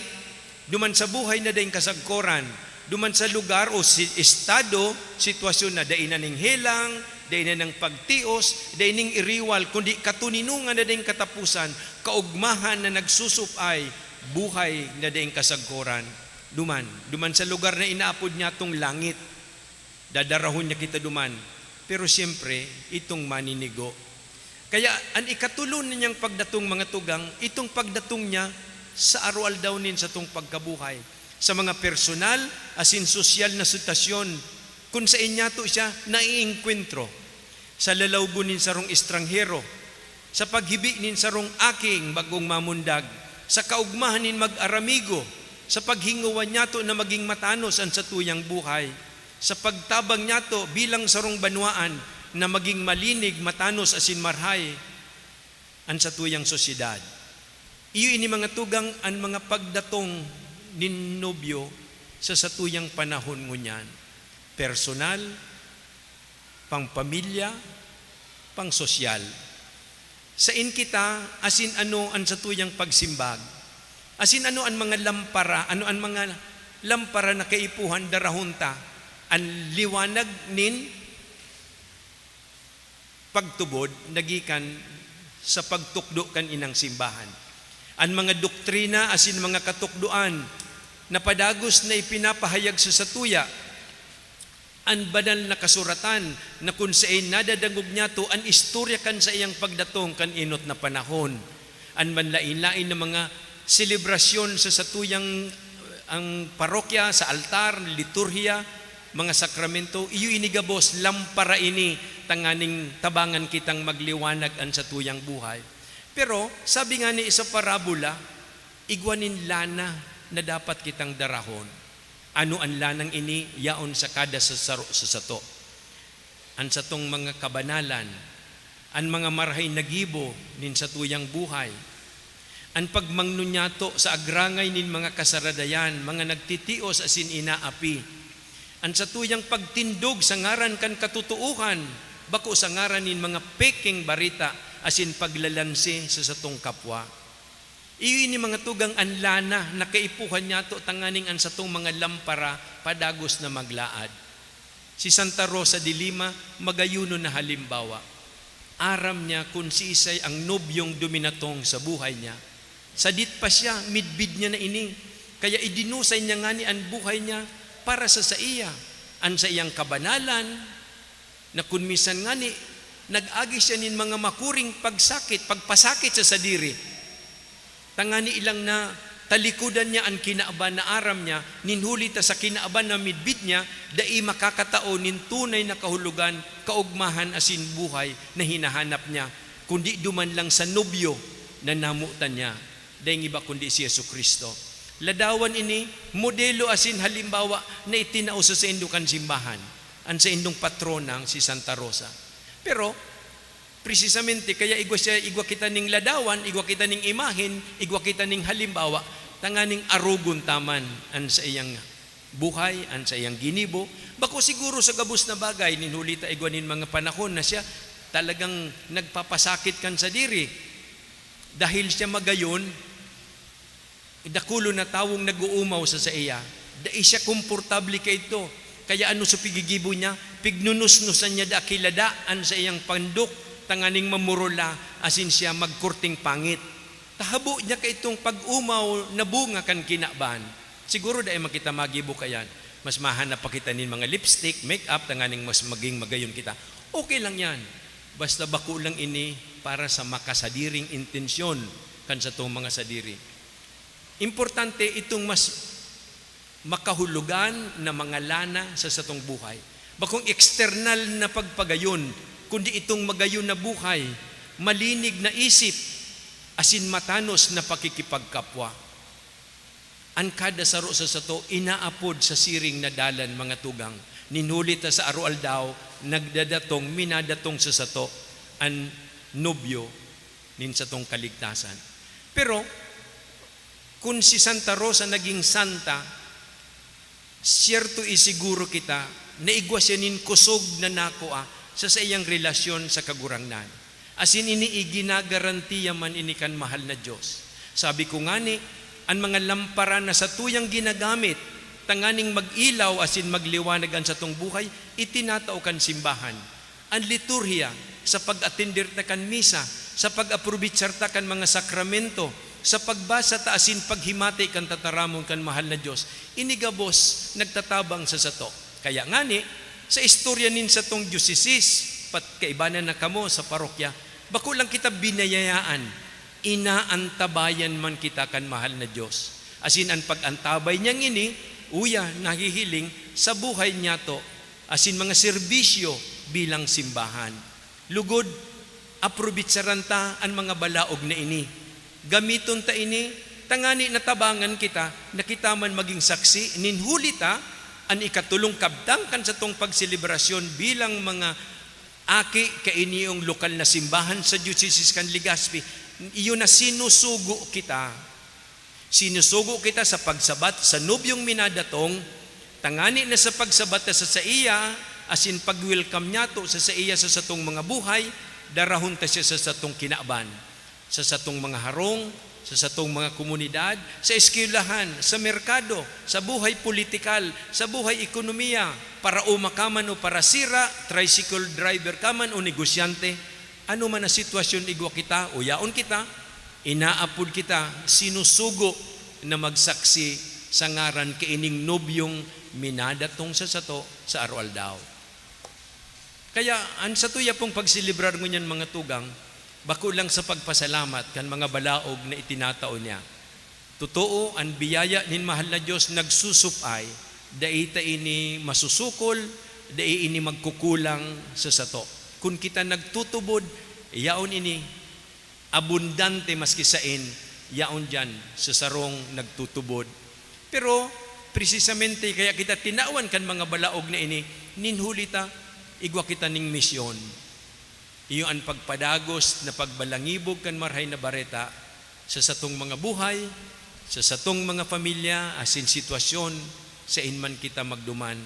duman sa buhay na daing kasagkoran, duman sa lugar o estado, sitwasyon na dainan ng helang, dainan ng pagtios, daining iriwal, kundi katuninungan na daing katapusan, kaugmahan na nagsusupay, buhay na daing kasagkoran. Duman sa lugar na inaapod niya tong langit, dadarahon niya kita duman. Pero siyempre, itong maninigo. Kaya ang ikatulon niyang pagdatong mga tugang, itong pagdatong niya sa arual daw nin sa tong pagkabuhay. Sa mga personal, asin sosyal na sitwasyon, kung sa inyato siya naiinkwentro. Sa lalawgunin sa rong estranghero, sa paghibi nin sa rong aking bagong mamundag, sa kaugmahan nin mag-aramigo, sa paghinguwan niyato na maging matanos ang satuyang buhay, sa pagtabang niyato bilang sarong banwaan na maging malinig, matanos asin marhay ang satuyang sosyedad. Iyo ini mga tugang ang mga pagdatong nin nobyo sa satuyang panahon ngunyan. Personal, pangpamilya, pangsosyal. Sain kita, asin ano ang satuyang pagsimbag. Asin ano ang mga lampara, ano ang mga lampara na kaipuhan darahunta, ang liwanag nin pagtubod, nagikan sa pagtukdo kan inang simbahan. Ang mga doktrina, asin mga katukduan, na padagos na ipinapahayag sa satuya, ang banal na kasuratan na kung saan nadadangog niya to ang istorya kan sa iyang pagdatong kan inot na panahon. Ang manlain-lain na mga selebrasyon sa satuyang ang parokya, sa altar, liturhiya, mga sakramento, iyo inigabos, lampara ini, tanganing tabangan kitang magliwanag ang satuyang buhay. Pero sabi nga ni isa parabola, igwanin lana na dapat kitang darahon. Ano ang lanang ini, yaon sa kada sa sato. Ang satong mga kabanalan, ang mga marhay nagibo nin satuyang buhay, ang pagmangnunyato sa agrangay nin mga kasaradayan, mga nagtitios asin inaapi, ang satuyang pagtindog sa ngaran kan katutuuhan, bako sa ngaran nin mga peking barita, asin paglalansi sa satong kapwa. Iyo ini mga tugang anlana na kaipuhan niya to tanganing an satong mga lampara padagos na maglaad. Si Santa Rosa de Lima magayuno na halimbawa. Aram niya kung si isay ang nobyong dominatong sa buhay niya. Sadit pa siya, midbid niya na ini. Kaya idinusay niya nga ni ang buhay niya para sa iya. An sa iyang kabanalan, na kung misan nga ni, nag-agi siya nin mga makuring pagpasakit sa sadiri. Tangani ilang na talikudan niya ang kinaaban na aram niya, ninhulita sa kinaaban na midbit niya, dai makakatao nin tunay na kahulugan, kaugmahan asin buhay na hinahanap niya, kundi duman lang sa nobyo na namutan niya, dahil iba kundi si Yesu Kristo. Ladawan ini, modelo asin halimbawa na itinao sa indukan simbahan, ang sa indong patronang si Santa Rosa. Pero, precisamente, kaya igwa kita ning ladawan, igwa kita ning imahin, igwa kita ning halimbawa, tanganing arugon taman an sa iyang buhay, an sa iyang ginibo. Bako siguro sa gabos na bagay, ninhulita igwa nin mga panahon na siya, talagang nagpapasakit kan sa diri. Dahil siya magayon, dakulo na tawong nag-uumaw sa iya. Dahil siya komportable kay ito. Kaya ano sa pigigibo niya? Pignunus-nusan niya dakiladaan sa iyang pandok, tanganing mamurula, asin siya magkurting pangit. Tahabo niya kay itong pag-umaw na bunga kan kinaban. Siguro dahil makita magibo kayan. Mas mahanap pa kita nin mga lipstick, make-up, tanganing mas maging magayon kita. Okay lang yan. Basta bako lang ini para sa makasadiring intensyon kan sa itong mga sadiri. Importante itong mas makahulugan na mga lana sa satong buhay. Bakong external na pagpagayon, kundi itong magayon na buhay, malinig na isip, asin matanos na pakikipagkapwa. Ang kada saro sa sato, inaapod sa siring na dalan mga tugang. Ninulit sa arual daw, nagdadatong, minadatong sa sato, ang nobyo nin satong kaligtasan. Pero, kung si Santa Rosa naging santa, siyerto isiguro kita na igwa siya nin kusog na nakoa sa iyang relasyon sa kagurangnan. Asin ini iginagarantiya man ini kan mahal na Diyos. Sabi ko nga ni, ang mga lampara na sa tuyang ginagamit, tanganing mag-ilaw asin magliwanagan sa tong buhay, itinatao kan simbahan. Ang liturhiya sa pag-atindir ta kan misa, sa pag-aprobitsarta kan mga sakramento, sa pagbasa ta asin paghimati kan tataramon kan mahal na Diyos, inigabos nagtatabang sa sato. Kaya nga ni, sa istorya nin sa tong diocese, pat kaibanan na kamo sa parokya, bako lang kita binayayaan, inaantabayan man kita kan mahal na Diyos. Asin ang pag-antabay niyang ini, uya, nahihiling sa buhay niya to, asin mga serbisyo bilang simbahan. Lugod, aprobitsaranta ang mga balaog na ini. Gamiton ta ini, tangani natabangan kita, nakita man maging saksi, ninhuli ta, ang ikatulong kabtang kan sa tong pagselebrasyon bilang mga aki kainiyong lokal na simbahan sa Diocese kan Legazpi. Iyon na sinusugo kita. Sinusugo kita sa pagsabat sa nobyong minadatong, tangani na sa pagsabat sa iya, asin pag-welcome niya to sa iya sa satong mga buhay, darahon ta siya sa satong kinaban. Sa satong mga harong, sa satong mga komunidad, sa eskwelahan, sa merkado, sa buhay politikal, sa buhay ekonomiya, para umakaman o para sira, tricycle driver kaman o negosyante, ano man na sitwasyon igwa kita, uyaon kita, inaapod kita, sinusugo na magsaksi sa ngaran kaining nobyong minadatong sa sato sa arual daw. Kaya, ang satuya pong pagsilibrar ngunyan mga tugang, bako lang sa pagpasalamat kan mga balaog na itinatao niya. Totoo, ang biyaya nin mahal na Diyos nagsusupay, daita ini masusukol, dai ini magkukulang sa sato. Kung kita nagtutubod, yaon ini, abundante maski sain, yaon dyan sa sarong nagtutubod. Pero, precisamente, kaya kita tinawan kan mga balaog na ini, ninhulita, igwa kita ning misyon. Iyo ang pagpadagos na pagbalangibog kan marhay na bareta sa satong mga buhay, sa satong mga pamilya, asin sitwasyon, sa inman kita magduman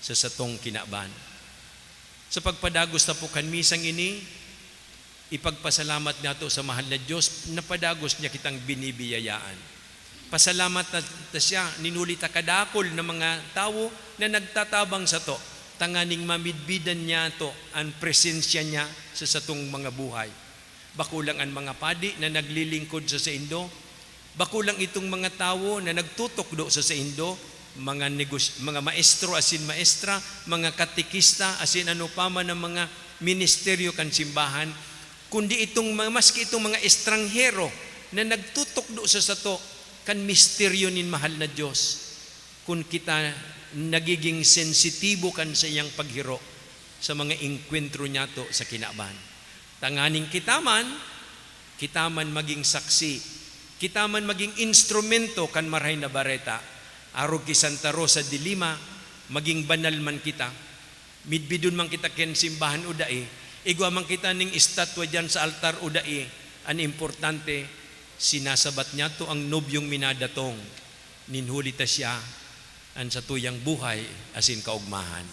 sa satong kinaban. Sa pagpadagos na po kan misang ini, ipagpasalamat nato sa mahal na Diyos, napadagos niya kitang binibiyayaan. Pasalamat na siya, ninulita kadakol ng mga tao na nagtatabang sa to, tanganing mamidbidan niya to ang presensya niya sa satong mga buhay. Bakulang ang mga padi na naglilingkod sa Indo, bakulang itong mga tao na nagtutukdo sa Indo, mga maestro asin maestra, mga katikista asin ano pa man ng mga ministeryo kan simbahan, kundi itong maski itong mga estranghero na nagtutukdo sa sato kan misteryo nin mahal na Diyos. Kung kita nagiging sensitibo kan sa iyang paghiro sa mga inkwentro niya to sa kinaban. Tanganing kita man maging saksi, kita man maging instrumento kan marhay na bareta, arog ki Santa Rosa de Lima, maging banal man kita, midbidun man kita ken simbahan udai, igwa man kita ning estatwa dyan sa altar udai, ang importante, sinasabat niya to ang nobyong minadatong, ninhulita siya, ang sa tuyang buhay asin kaugmahan.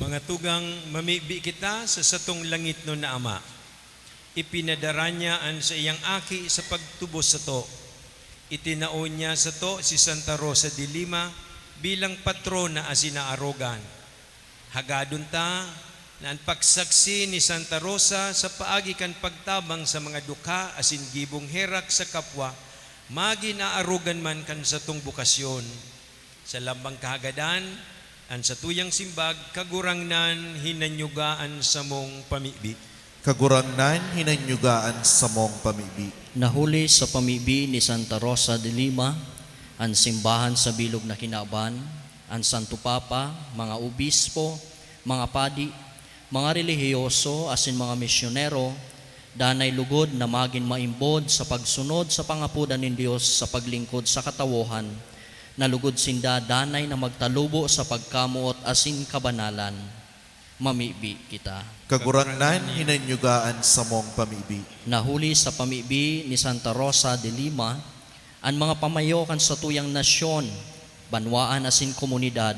Mga tugang mamibi kita sa satong langit no na Ama. Ipinadara niya an sa iyang aki sa pagtubos sa to. Itinaon niya sa to si Santa Rosa de Lima bilang patrona asinaarogan. Hagadon ta na ang pagsaksi ni Santa Rosa sa paagi kan pagtabang sa mga duka asin gibong herak sa kapwa, maginaarugan man kan sa tong bukasyon. Sa lambang kahagadan, an sa tuyang simbag, kagurangnan hinanyugaan sa mong pamibi. Kagurangnan hinanyugaan sa mong pamibi. Nahuli sa pamibi ni Santa Rosa de Lima, ang simbahan sa bilog na Kinaban, ang Santo Papa, mga obispo, mga padi, mga relihiyoso, asin mga misyonero, danay lugod na magin maimbod sa pagsunod sa pangapudan ng Diyos sa paglingkod sa katawohan, na lugod sinda danay na magtalubo sa pagkamuot asin kabanalan. Mamibi kita. Kagurangnan hinanyugaan sa mong pamibi. Nahuli sa pamibi ni Santa Rosa de Lima, ang mga pamayokan sa tuyang nasyon, banwaan asin komunidad,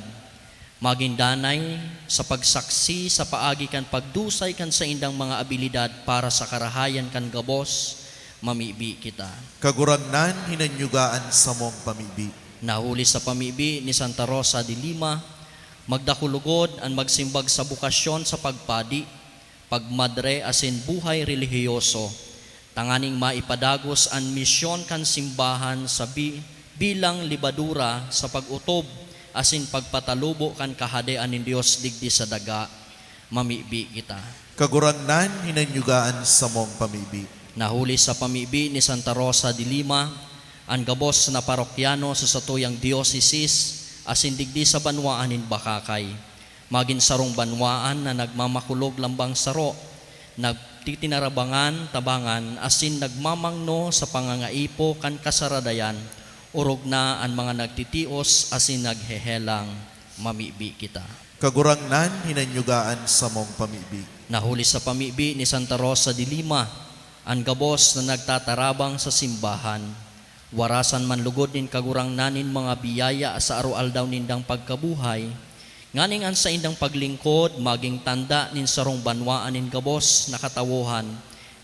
magindanay sa pagsaksi sa paagi kan pagdusay kan sa indang mga abilidad para sa karahayan kan gabos, mamibi kita. Kagurangnan hinanyugaan sa mong pamibi. Nahuli sa pamibi ni Santa Rosa de Lima, magdakulugod ang magsimbag sa bukasyon sa pagpadi, pagmadre asin buhay relihiyoso, tanganing maipadagos ang misyon kan simbahan sa bilang libadura sa pag-utob asin pagpatalubo kan kahadean ng Dios digdi sa daga, mamibi kita. Kagurangnan hinanyugaan sa mong pamibi. Nahuli sa pamibi ni Santa Rosa de Lima, ang gabos na parokyano sa satuyang dioceses asin digdi sa banwaan in Bakakay, magin sarong banwaan na nagmamakulog lambang saro, nagtitinarabangan tabangan asin nagmamangno sa pangangaipo kan kasaradayan, urog na ang mga nagtitios asin naghehelang, mamibi kita. Kagurangnan hinanyugaan sa mong pamibi. Nahuli sa pamibi ni Santa Rosa de Lima, ang gabos na nagtatarabang sa simbahan, warasan man lugod nin kagurangnanin mga biyaya sa araw-aldaw nindang pagkabuhay, nganing an sa indang paglingkod, maging tanda nin sarong banwaan nin gabos na katawohan,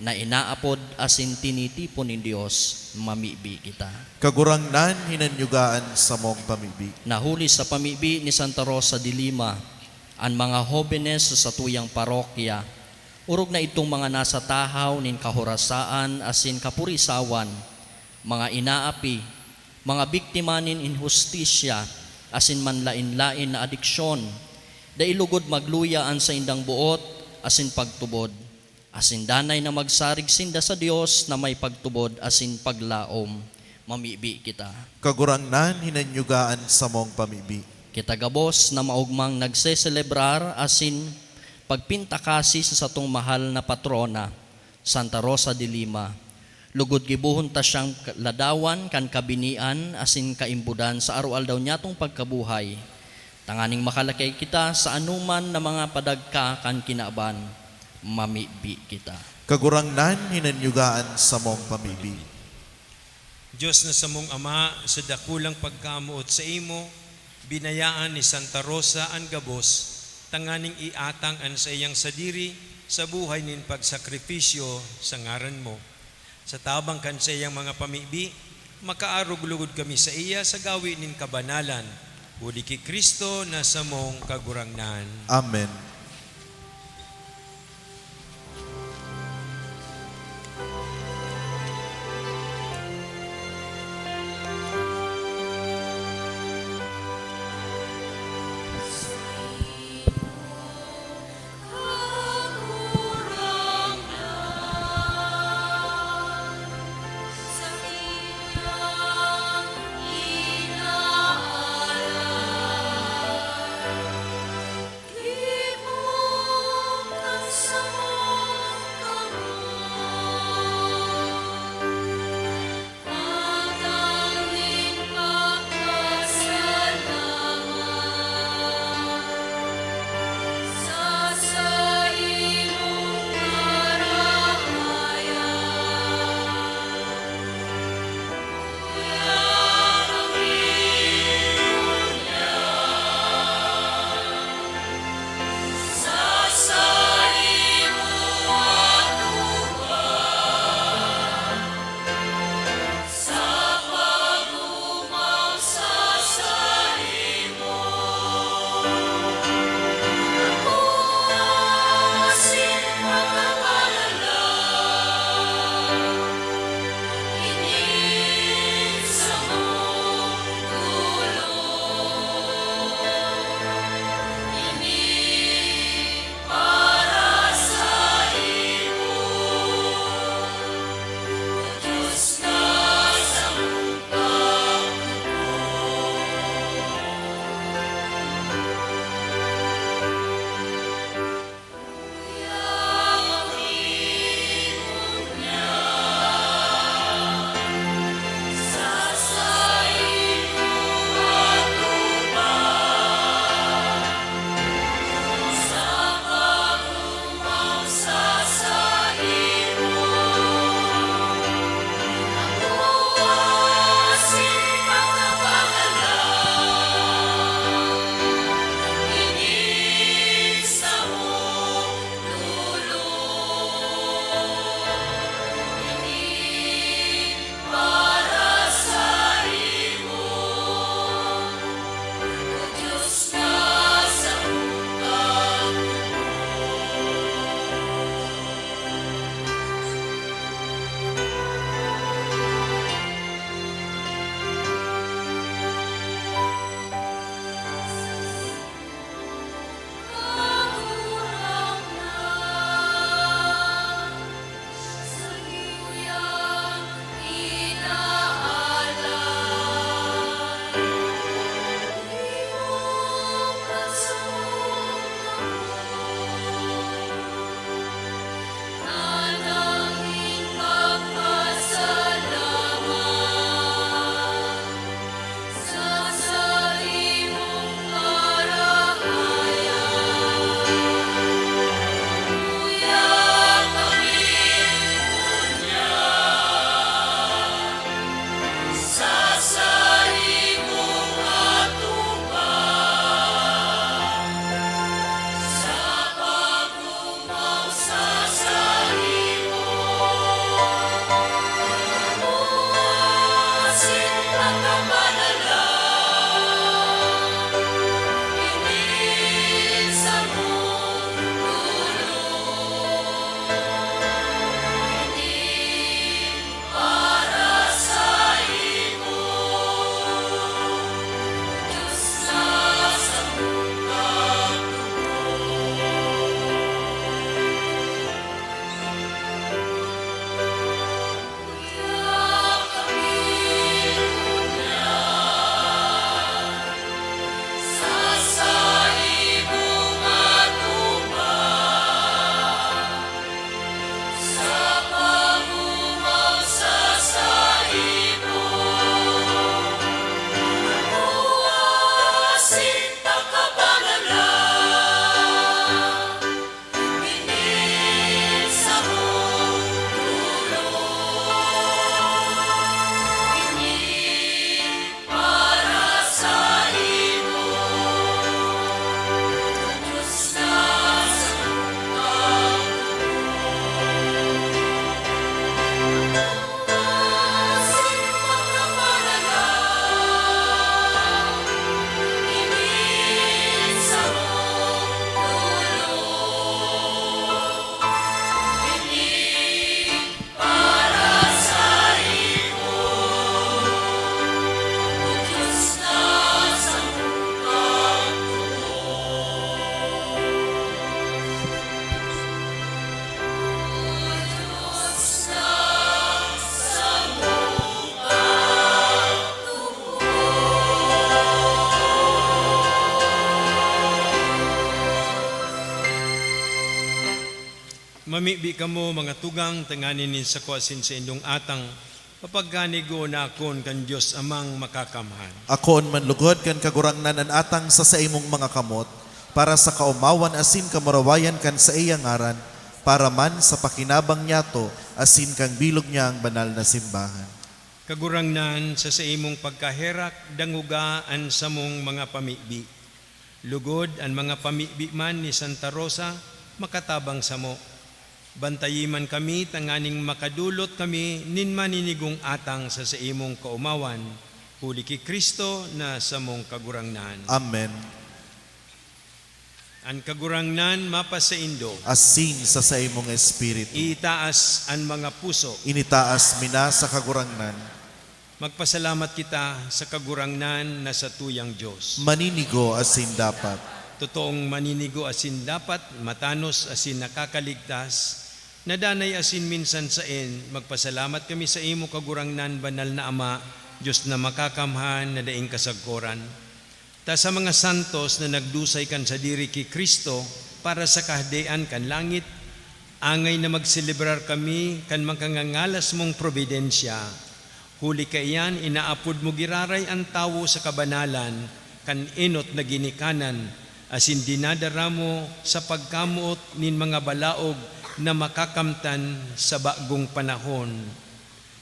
na inaapod asin tinitipon ni Dios, mamibi kita. Kagurangnan hinanyugaan sa mong pamibi. Nahuli sa pamibi ni Santa Rosa de Lima, ang mga hobenes sa tuyang parokya, urog na itong mga nasa tahaw nin kahorasaan asin kapurisawan, mga inaapi, mga biktima nin inhustisya, asin manlain-lain na adiksyon, dailugod magluyaan sa indang buot, asin pagtubod, asin danay na magsarig sinda sa Dios na may pagtubod, asin paglaom, mamibi kita. Kagurangnan hinanyugaan sa mong pamibi. Kita gabos na maugmang nagseselebrar, asin pagpintakasi sa satong mahal na patrona, Santa Rosa de Lima. Lugod gibuhon ta siyang ladawan kan kabinian asin kaimbudan sa araw-aldaw niyatong pagkabuhay. Tanganing makalakay kita sa anuman na mga padagka kan kinaban, mamibi kita. Kagurangnan hinanyugaan sa mong pamibi. Diyos na samong Ama, sa dakulang pagkamuot sa imo, binayaan ni Santa Rosa ang gabos, tanganing iatang an sa iyang sadiri sa buhay nin pagsakripisyo sa ngaran mo. Sa tabang kan sa iyang mga pamibi, makaarug-lugod kami sa iya sa gawi nin kabanalan. Uli ki Kristo na samong kagurangnan. Amen. Sa kanyang inaalay, Mamibi kamo mga tugang tanganin ni sa kuasin sa indong atang papagganigo na akon kan Dios amang makakamhan. Akon manlugod kan kagurangnan an atang sa imong mga kamot, para sa kaumawan asin kamarawayan kan sa iyang ngaran, para man sa pakinabang niyato asin kang bilog niya ang banal na simbahan. Kagurangnan sa imong pagkaherak dangugaan sa mong mga pamibi. Lugod ang mga pamibi man ni Santa Rosa makatabang sa mo. Bantayiman kami tanganing makadulot kami nin maninigong atang sa imong kaumawan. Huli ki Kristo na sa mong kagurangnan. Amen. Ang kagurangnan mapasaindo. Asin sa imong espiritu. Itaas ang mga puso. Initaas mina sa kagurangnan. Magpasalamat kita sa kagurangnan na sa tuyang Diyos. Maninigo asin dapat. Totoong maninigo asin dapat, matanos asin nakakaligtas, nadanay asin minsan sain, magpasalamat kami sa imo kagurangnan, banal na Ama, Diyos na makakamhan na daing kasagkoran. Ta sa mga santos na nagdusay kan sa diri ki Kristo para sa kahdean kan langit, angay na magselebrar kami kan mangkangangalas mong providensya. Huli ka iyan, inaapod mo giraray ang tawo sa kabanalan, kan inot na ginikanan, asin dinadara mo sa pagkamuot nin mga balaog na makakamtan sa bagong panahon.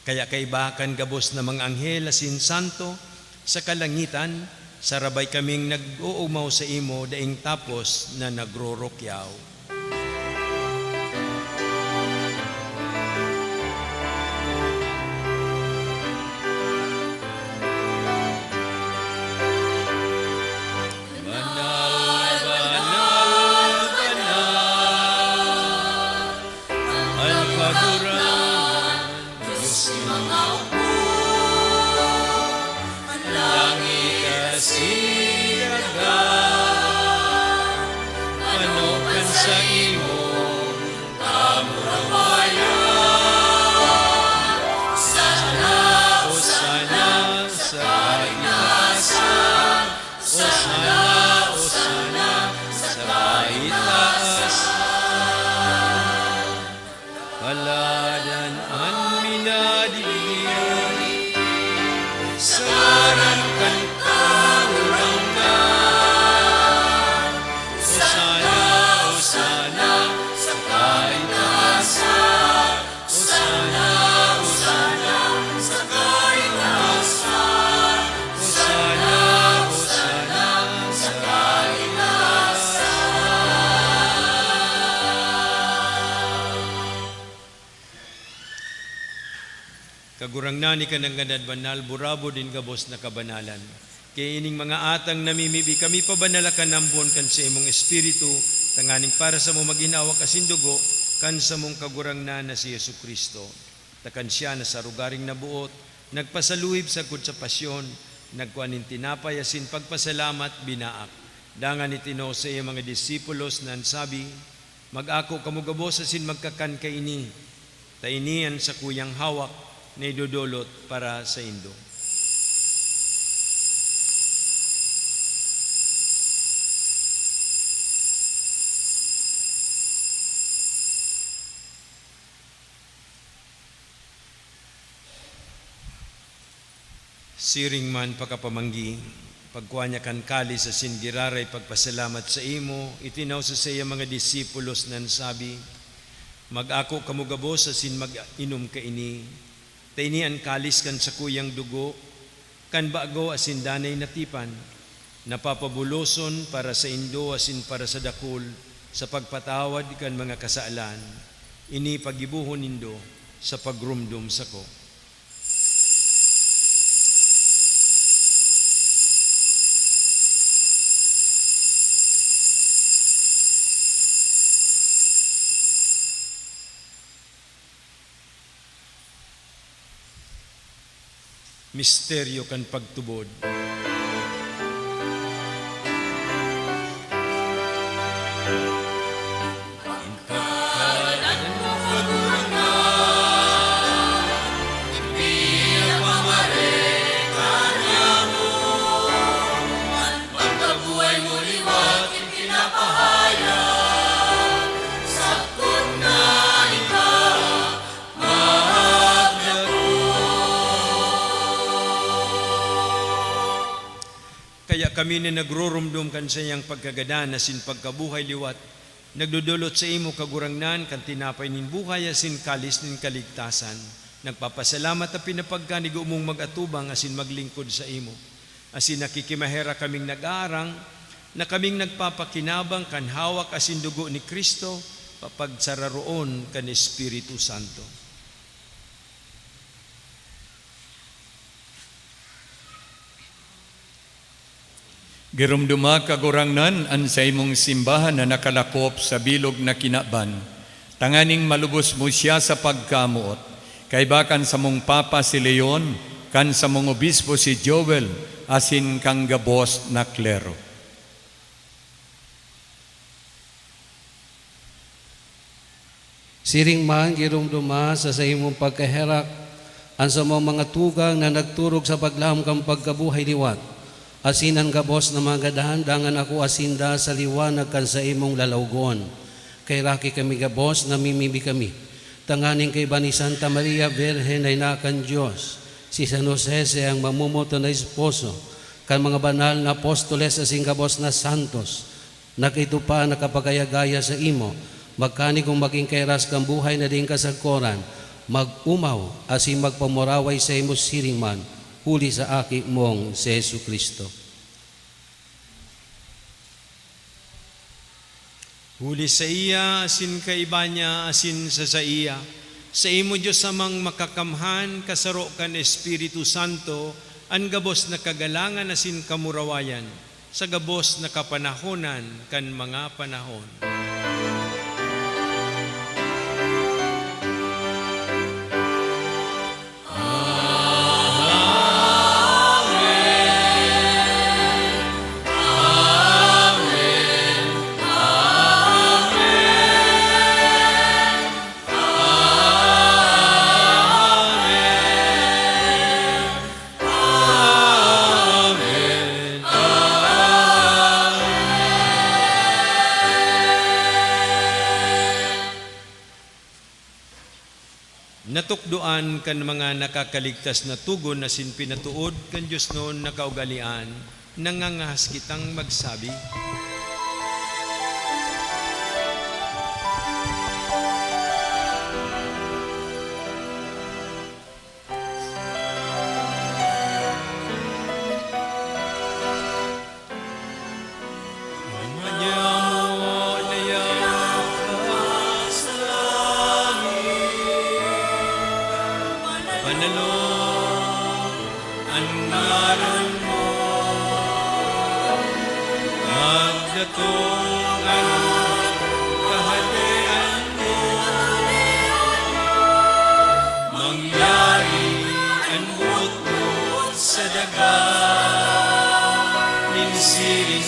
Kaya kaibakan gabos na mga anghel asin santo sa kalangitan, sarabay kaming nag-uumaw sa imo daing tapos na nagrorokyaw. Kagurangnan ni kanang ganad banal, burabo din gabos na kabanalan. Kaya ining mga atang namimibi, kami pabanala kanambon kan sa imong espiritu, tanganing para sa mo maginawa kasindugo, kan sa mong kagurangnan na si Yesu Kristo. Takan siya na sa rugaring nabuot, nagpasaluib sa kud sa pasyon, nagkuanin tinapay asin pagpasalamat binaak. Dangan itino sa iyang mga disipulos nan sabi, mag-ako kamugabos asin magkakan kaini, tainian sa kuyang hawak, na idudulot para sa indo. Siring man pagkapamanggi, pagkuha niya kan kali sa singiraray pagpasalamat sa imo, itinaw sa saya mga disipulos nan sabi, mag-ako kamugabos asin mag-inom ka ini, taini ang kalis kan sa kuyang dugo, kan bago asin danay natipan, napapabuloson para sa indo asin para sa dakul, sa pagpatawad kan mga kasaalan, ini pagibuhon nindo sa pagrumdum sa ko. Misteryo kan pagtubod. Sa kuna Kaya kami na nagrurumdum kan sa iyang pagkagadan asin pagkabuhay liwat, nagdudulot sa imo kagurangnan kan tinapay nin buhay asin kalis nin kaligtasan. Nagpapasalamat at pinapagkanig umong mag-atubang asin maglingkod sa imo. Asin nakikimahera kaming nag-aarang, na kaming nagpapakinabang kan hawak asin dugo ni Kristo, papagsararoon kan Espiritu Santo. Girumduma kagurangnan an sa imong simbahan na nakalakop sa bilog na kinaban. Tanganing malubos mo siya sa pagkamuot. Kay bakan sa mong Papa si Leon, kan sa mong Obispo si Joel, asin kang gabos na klero. Siring man girumduma sa imong pagkaherak, ang sa mga tugang na nagturog sa paglam kang pagkabuhay liwat. Asinan gabos na mga gadahan, dangan ako asinda sa liwanag kan sa imong lalawgon. Kay raki kami gabos, namimibi kami. Tanganing kay ba ni Santa Maria Virgen ay nakan Diyos, si San Jose ang mamumuto na esposo, kan mga banal na apostoles asing gabos na santos, nakito pa nakapagayagaya sa imo, magkani kung maging kairas kang buhay na din kasagkoran, mag-umaw asing magpamuraway sa imo siring man, huli sa aki mong si Jesu Kristo. Huli sa iya, asin kaiba niya, asin sa iya. Sa imo Diyos amang makakamhan, kasaro kan Espiritu Santo, ang gabos na kagalangan asin kamurawayan, sa gabos na kapanahonan kan mga panahon. Natukdoan kan mga nakakaligtas na tugon na pinatuod kan Diyos noon na kaugalian, nangangahas kitang magsabi.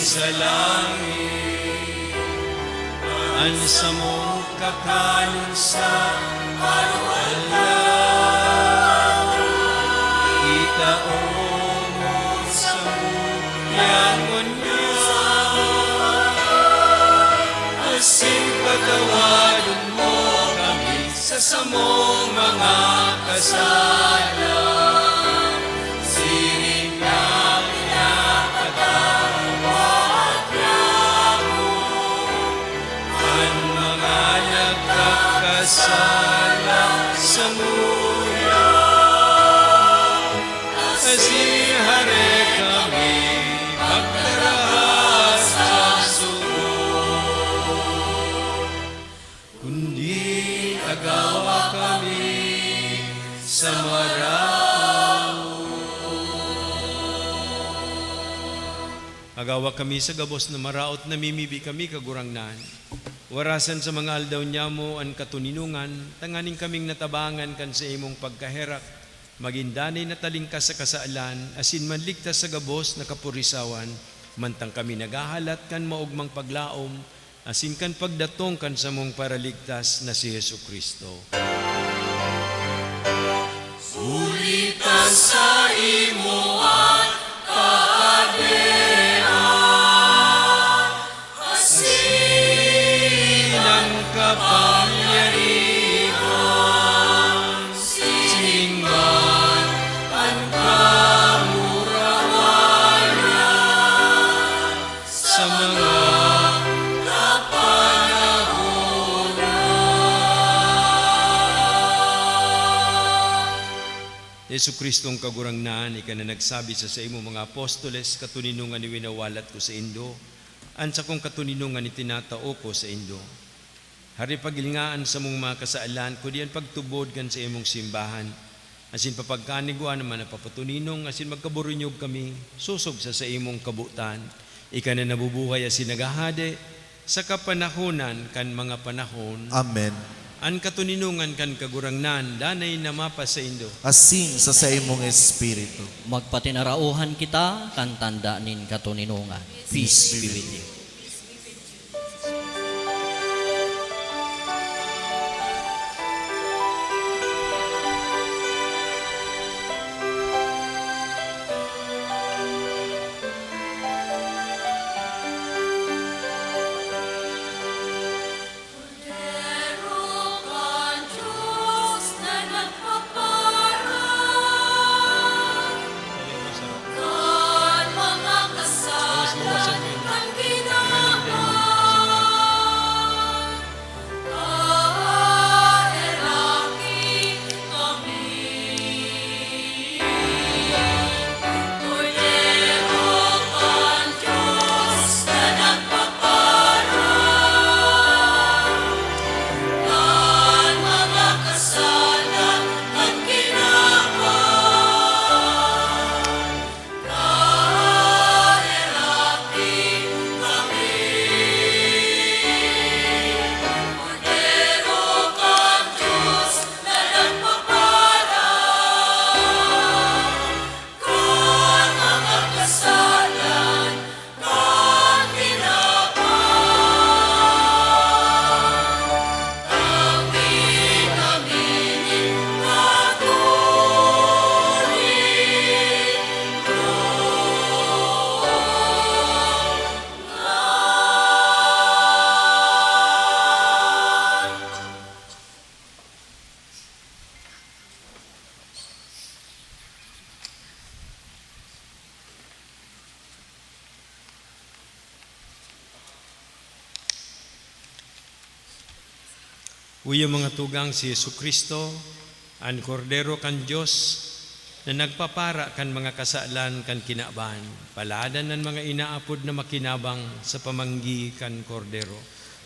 Sa langit, ang sa mong kakanon sa alwala, itaon mo sa mulyangon niya, asin patawadon mo kami sa samong mga kasalan. Sala sa muya, asin hare kami magdarahas sa sugo, kundi agawa kami sa maraw. Agawa kami sa gabos na maraot, namimibi kami kagurangnan. Warasan sa mga aldaw niya mo ang katuninungan, tanganing kaming natabangan kan sa imong pagkaherak, magindanay na talingkas sa kasaalan, asin manligtas sa gabos na kapurisawan, mantang kami nagahalat kan maugmang paglaom, asin kan pagdatong kan sa mong paraligtas na si Jesu Kristo. Sulitas sa imo at kaadean, asin kapangyarihan, singman ang kamurawayan, Yesu Kristong kagurangnan, ika na nagsabi sa imo mga apostoles, katuninungan ni winawalat ko sa Indo, ansa kong katuninungan ni tinatao ko sa Indo. Hari pagilngaan sa mong mga kasaalan, kudian pagtubod kan sa imong simbahan, asin papagkaniguan naman na papatuninong, asin magkaburunyog kami, susog sa imong kabutan, ika na nabubuhay asin nagahade, sa kapanahonan kan mga panahon, Amen. an katuninungan kan kagurangnan, danay na mapa sa Indo. Asin sa imong espiritu. Magpatinarauhan kita kan tanda nin katuninungan. Peace be with you. Uyo mga tugang si Yesu Kristo, ang kordero kan Diyos, na nagpapara kan mga kasalan kan kinaban, paladan ng mga inaapod na makinabang sa pamanggi kan kordero.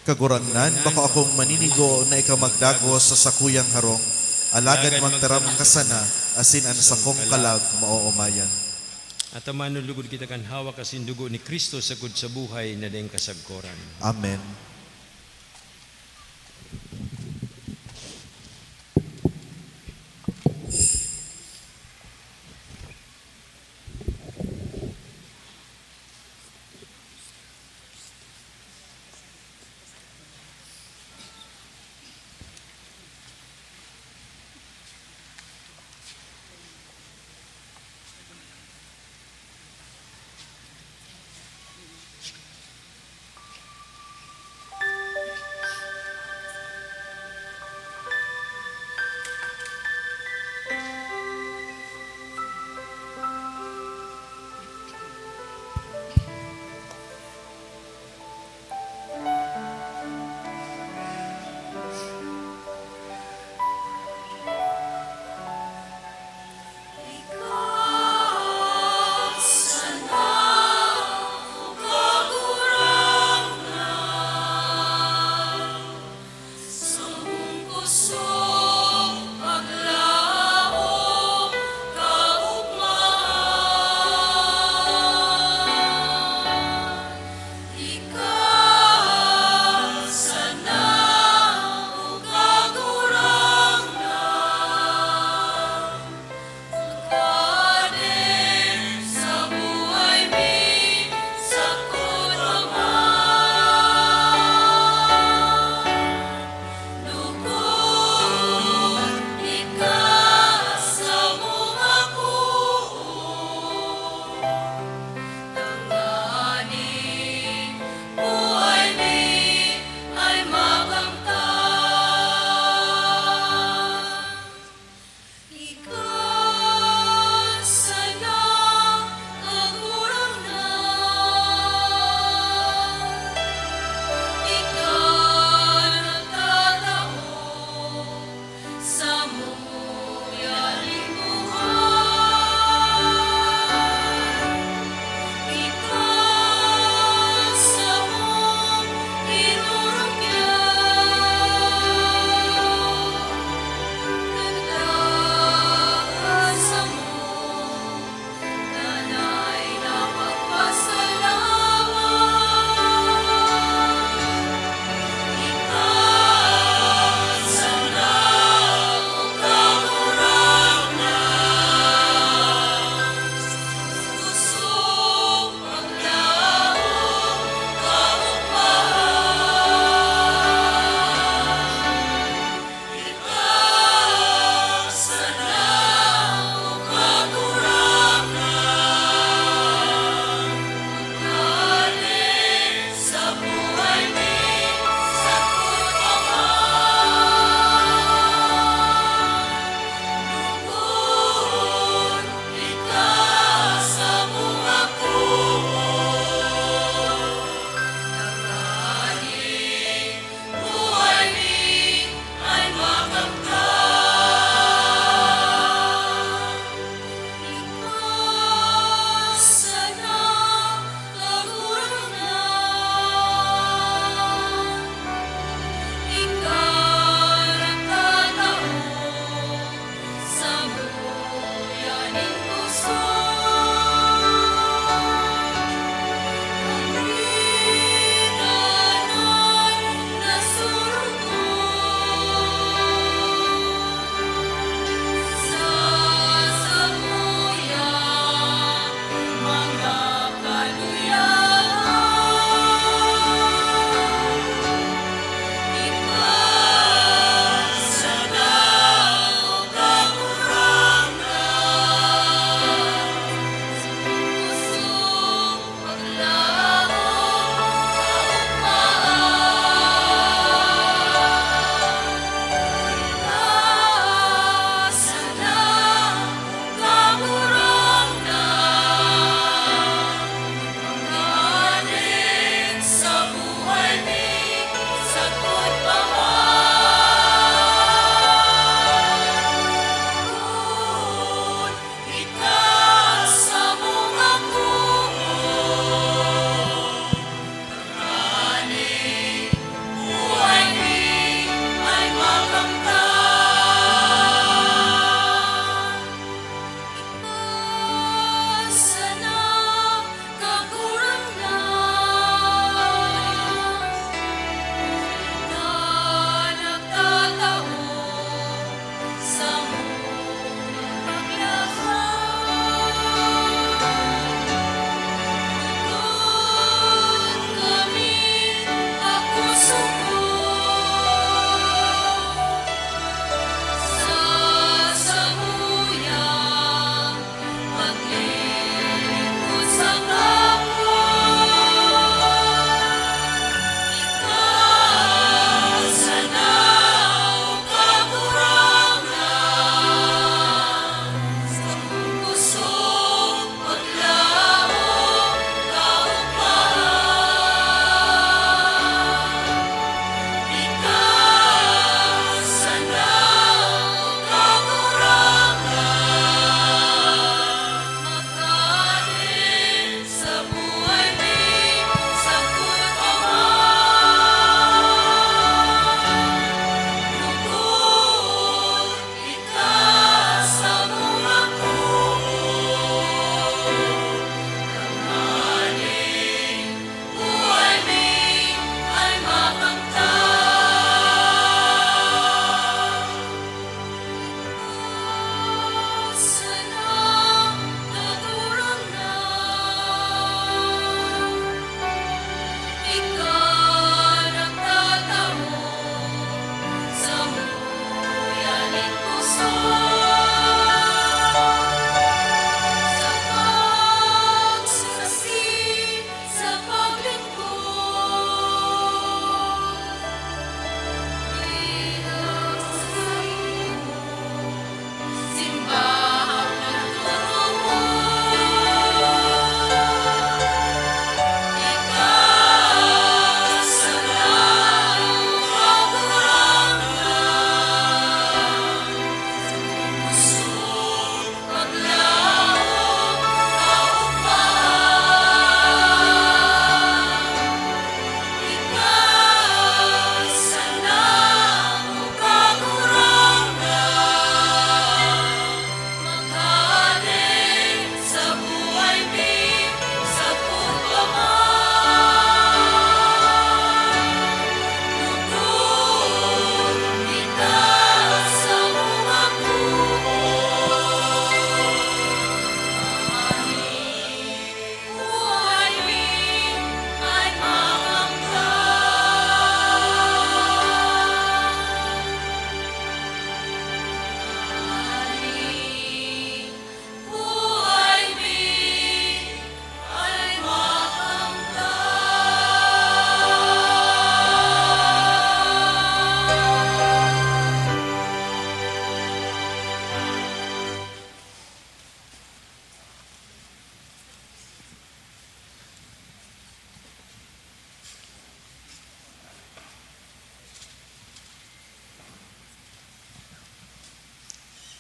Kagurangnan, baka akong maninigo na ikaw magdagos sa sakuyang harong, alagad magtaram kasana, asin ang sakong kalag maoomayan. At manulugod kita kan hawak asin dugo ni Kristo sagud sa buhay na dayang kasagkoran. Amen. Sa muya limuha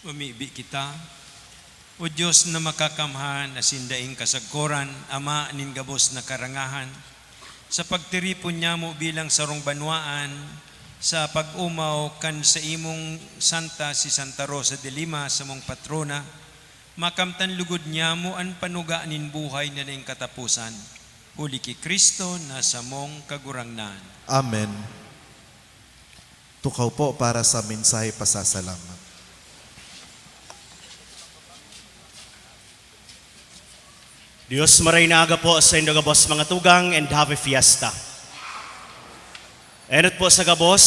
Umibi kita. O Diyos na makakamhan, asindaing kasagkoran, Ama nin gabos na karangahan, sa pagtiripon niya mo bilang sarong banwaan, sa pag-umaw kan sa imong santa si Santa Rosa de Lima sa mong patrona, makamtan lugod niya mo ang panuga nin buhay na ning katapusan. Huli ki Kristo na sa mong kagurangnan. Amen. Tukaw po para sa mensahe pasasalamat. Dios maray naaga po sa inyong gabos mga tugang and have a fiesta. Enot po sa gabos,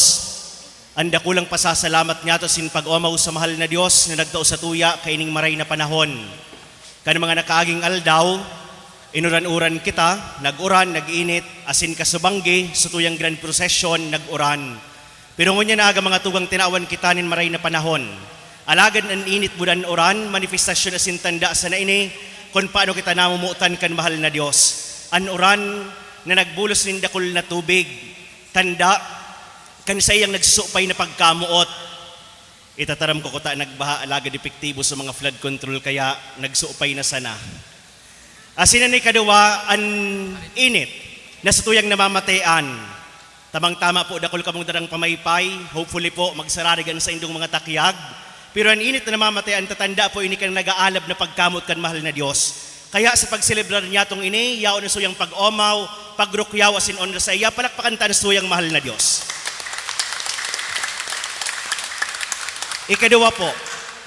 anda kulang pasasalamat nga to sin pag-umaw sa mahal na Dios na nagtao sa tuya kaining maray na panahon. Kan mga nakaaging aldaw, inuran-uran kita, nag-uran, nag-init, asin kasubanggi, sa tuyang grand procession, nag-uran. Pero ngunya naaga mga tugang tinawan kita nin maray na panahon. Alagad ang init budan uran, manifestasyon asin tanda sa naini, kung paano kita namumutan kan mahal na Diyos. An uran na nagbulos nin dakol na tubig, tanda kan sayang nagsusupay na pagkamuot. Itataram ko kuta nagbaha alagad epektibo sa mga flood control kaya nagsuupay na sana. Asinan ni kadawa an init na sa tuyang namamatayan. Tamang-tama po dakol kamong darang pamaypay, hopefully po magsararigan sa indong mga takyag. Pero ang init na namamatayan, tatanda po ini kang nag-aalab na pagkamot kan mahal na Diyos. Kaya sa pagselebrar niya itong ini, yaon na suyang pag-omaw, pagrukyaw, asin onra sa iya, palakpakan ta na suyang mahal na Diyos. Ikadua po,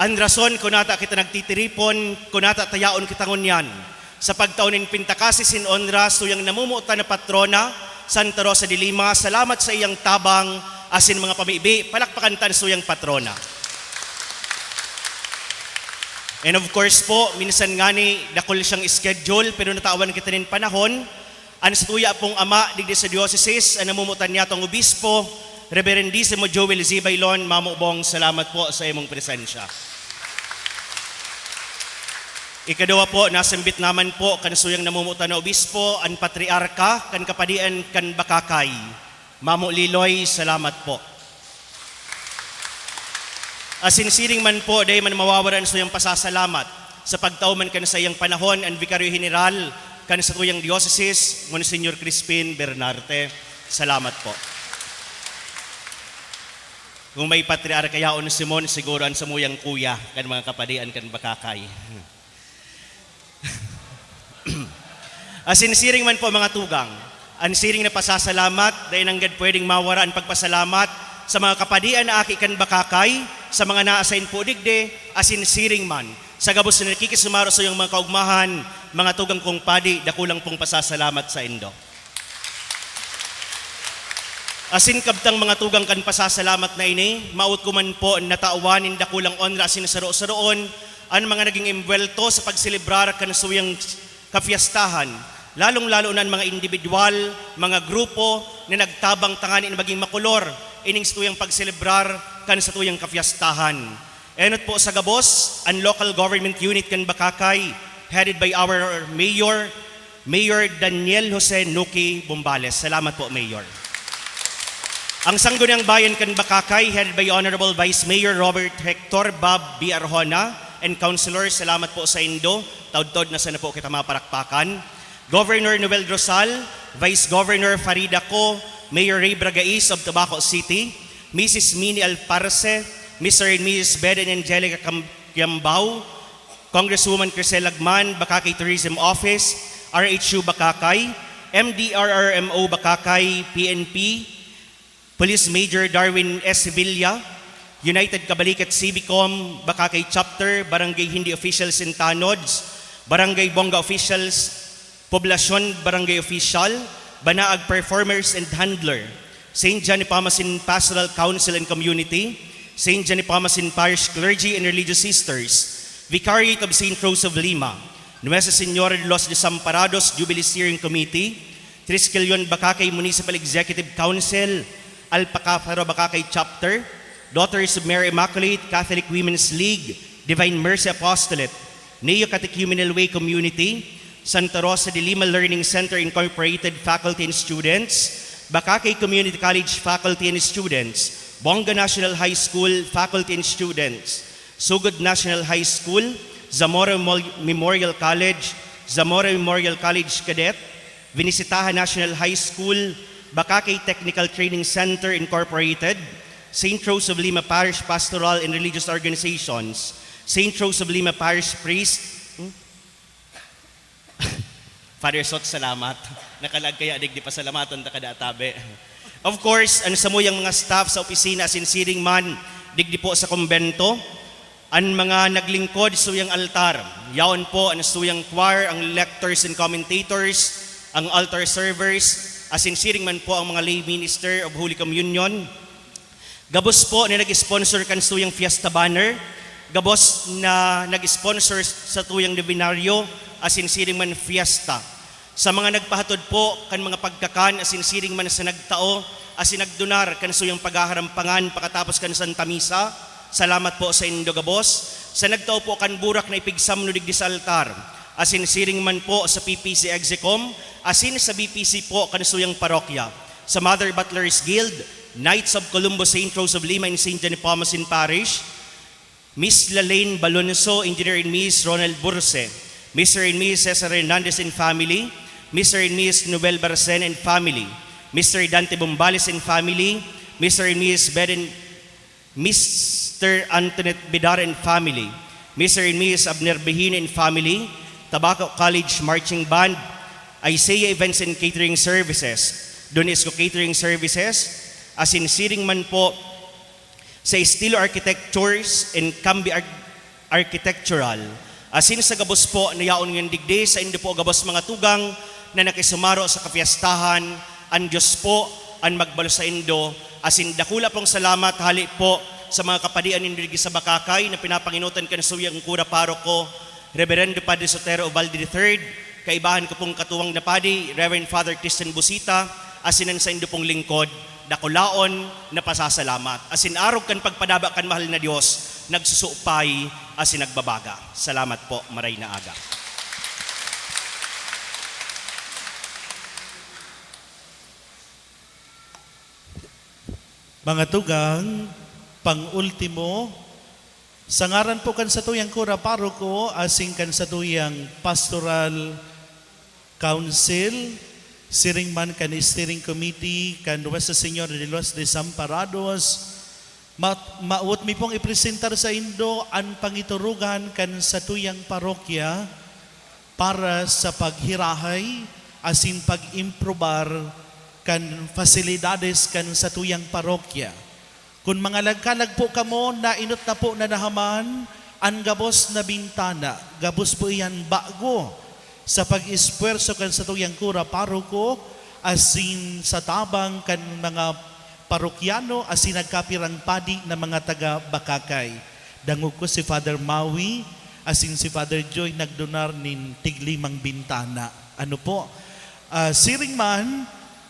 ang rason kunata kita nagtitiripon, kunata tayaon kita ngunyan. Sa pagtaunin pintakasi sin onra, suyang namumuta na patrona, Santa Rosa de Lima, salamat sa iyang tabang, asin mga pamibi, palakpakan ta na suyang patrona. And of course po, minsan nga ni dakol siyang schedule pero natawan kita rin panahon. Ang sa tuya pong ama digdi sa diocese, ang namumutan niya tong obispo, Reverendissimo Joel Z. Bailon, mamubong salamat po sa imong presensya. Ikadawa po, nasambit naman po kan suyang namumutan na obispo, ang patriarka, kan kapadian, kan bakakay. Mamu Liloy, salamat po. Asinsiring man po, day man mawawaran sa iyang pasasalamat sa pagtauman kan sa iyang panahon, ang Vicario General kan sa tuyang diocese, Monsignor Crispin Bernarte. Salamat po. Kung may patriarka yaon Simon, siguro ang samuyang kuya kan mga kapadian kan bakakay. Asinsiring man po mga tugang, ansiring na pasasalamat, dahil nanggad pwedeng mawara ang pagpasalamat sa mga kapadian na aki kan bakakay, sa mga naasain po digde, asin siring man. Sa gabos na nakikisumaro sa iyong mga kaugmahan, mga tugang kong padi, dakulang pong pasasalamat sa indo. Asin kabtang mga tugang kan pasasalamat na ini, maut ko man po nataawanin dakulang onra asin saro-saroon, ang mga naging imbuelto sa pagselebrar kan suyang kafiestahan, lalong-lalo na mga individual, mga grupo na nagtabang tanganin maging makulor, ining tuyang pagselebrar kan sa tuyang kafiestahan. Enot po sa gabos, ang local government unit kan Bakakay, headed by our Mayor, Mayor Daniel Jose Nuki Bombales. Salamat po, Mayor. Ang Sangguniang Bayan kan Bakakay, headed by Honorable Vice Mayor Robert Hector Bob B. Arjona, and Councilor, salamat po sa Indo. Taud-taud na sana po kita maparakpakan. Governor Noel Rosal, Vice Governor Farida Co, Mayor Ray Bragais of Tabaco City, Mrs. Minnie Alparce, Mr. and Mrs. Beden Angelica Kiambao, Congresswoman Crisel Lagman, Bakakay Tourism Office, RHU Bakakay, MDRRMO Bakakay, PNP, Police Major Darwin S. Sevilla, United Kabalikat Civicom, Bakakay Chapter, Barangay Hindi Officials in Tanods, Barangay Bonga Officials, Poblasyon Barangay Official, Banaag Performers and Handler, St. John Nepamasin Pastoral Council and Community, St. John Nepamasin Parish Clergy and Religious Sisters, Vicariate of St. Rose of Lima, Nuestra Señora de los Desamparados Jubilee Steering Committee, Triskelion Bakakay Municipal Executive Council, Alpacafaro Bakakay Chapter, Daughters of Mary Immaculate Catholic Women's League, Divine Mercy Apostolate, Neo Catechumenal Way Community, Santa Rosa de Lima Learning Center Incorporated Faculty and Students, Bakakay Community College Faculty and Students, Bonga National High School Faculty and Students, Sugod National High School, Zamora Memorial College, Zamora Memorial College Cadet, Vinisitahan National High School, Bacacay Technical Training Center Incorporated, St. Rose of Lima Parish Pastoral and Religious Organizations, St. Rose of Lima Parish Priest, Father Sot, salamat. Nakalag kaya di pasalamatan ta kada tabi. Of course, sa mo yung mga staff sa opisina sinsiring man, digdi po sa kumbento, ang mga naglingkod suyang altar, yaon po ang suyang choir, ang lectors and commentators, ang altar servers, asinsiring man po ang mga lay minister of Holy Communion. Gabos po na nag-sponsor kan suyang fiesta banner, gabos na nag-sponsor sa tuyang novenaryo, asinsiring man fiesta. Sa mga nagpahatod po kan mga pagkakan, asinsiring man sa nagtao, asinagdonar kan suyang paghaharampangan pakatapos kan Santa Misa, salamat po sa indo gabos. Sa nagtao po kan burak na ipigsam no digdi sa altar, asinsiring man po sa PPC Execom, asin sa BPC po kan suyang parokya. Sa Mother Butler's Guild, Knights of Columbus, St. Rose of Lima, and St. John Nepomucen Parish, Miss Lalaine Balonso, Engineer and Miss Ronald Burse, Mr. and Miss Cesar Hernandez and family, Mr. and Miss Noel Barcen and family, Mr. Dante Bombales and family, Mr. and Miss Mr. Antoinette Bidar and family, Mr. and Miss Abner Behin and family, Tabaco College Marching Band, Isaiah Events and Catering Services, Donisco Catering Services, asinsiring man po sa Estilo Architectures and Cambi Architectural, asin sa gabos po na yaon ng digde sa indo po gabos mga tugang na nakisumaro sa kapiyastahan, ang Diyos po ang magbalo sa indo, asin dakula pong salamat hali po sa mga kapadian ninyo sa Bacacay na pinapanginutan ka na suyang kura paroko, Reverendo Padre Sotero Ubaldi III, kaibahan ko pong katuwang na padi, Reverend Father Christian Busita, asinan sa indo pong lingkod, dakulaon na pasasalamat. Asin arog kan pagpadaba kan mahal na Diyos, nagsusupay asin nagbabaga. Salamat po, maray na aga. Mga tugang, pang-ultimo, sa ngaran po kan sa tuyang kura paroko, asing kan sa tuyang pastoral council, siring man kan steering committee, kan Nuestra Señora de los Desamparados, maut mi pong ipresentar sa indo ang pangiturugan kan sa tuyang parokya para sa paghirahay, asin pag-improbar kan fasilidades kan sa tuyang parokya. Kung mga lagkalag po kamo, nainot na po na nahaman, ang gabos na bintana, gabos po iyan bago sa pag-espuerso kan sa tuyang kura paroko, asin sa tabang kan mga parokyano, asin nagkapirang padi na mga taga Bacacay. Dangog ko si Father Maui, asin si Father Joy nagdonar nin tiglimang bintana. Ano po? Siring man,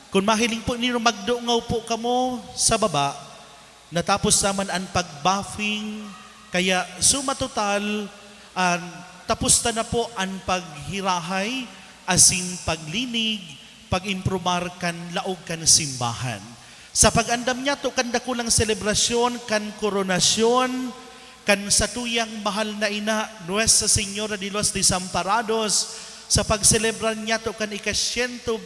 kung mahiling po ninyo magdungaw po kamo sa baba, natapos naman ang pag-buffing, kaya sumatotal, tapos na po ang paghirahay, asin paglinig, pag-impromar kan laog kan simbahan. Sa pag-andam niya to kan dakulang selebrasyon, kan koronasyon, kan sa tuyang mahal na ina, Nuestra Señora de los Desamparados, sa pagselebran niya to kan ika-125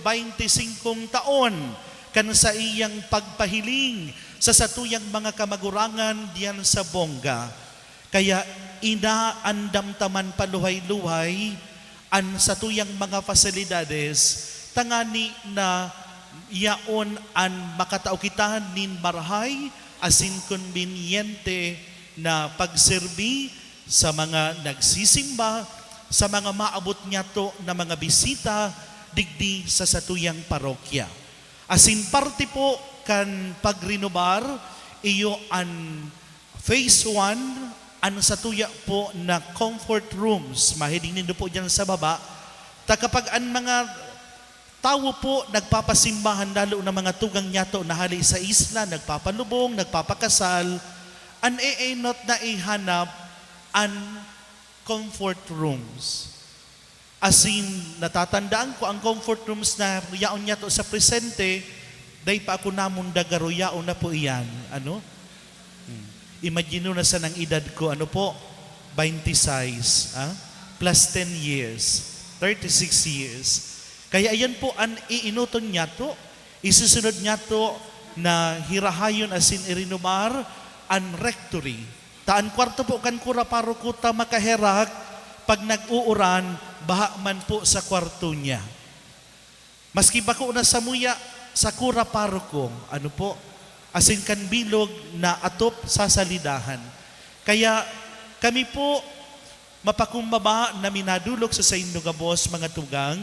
taon, kan sa iyang pagpahiling, sa satuyang mga kamagurangan diyan sa Bongga. Kaya inaandam taman paluhay-luhay an satuyang mga fasilidades tangani na yaon an makataukitan nin marhay asin konbinyente na pagserbi sa mga nagsisimba, sa mga maabot niya to na mga bisita digdi sa satuyang parokya. Asin parte po kan pagrinobar iyo an phase 1 an satuya po na comfort rooms. Mahiling nindo po dyan sa baba. Kapag ang mga tao po nagpapasimbahan, lalo na mga tugang nyato na hali sa isla, nagpapalubong, nagpapakasal, an not na ihanap an comfort rooms. Asin natatandaan ko ang comfort rooms na yaon nyato sa presente, day pa ako namon dagaro yaon na po iyan. Ano? Imagine na sa ng edad ko, ano po, 26, plus 10 years, 36 years. Kaya ayan po ang iinuton niya to, isusunod niya to na hirahayon asin irinumar an rectory. Taan kwarto po kan kura parukuta makaherak, pag nag-uuran, baha man po sa kwarto niya. Maski ba ko na samuya sa kura paroko, ano po, asin kan bilog na atop sa salidahan. Kaya kami po, mapakumbaba na minadulog sa Saindo Gabos mga tugang,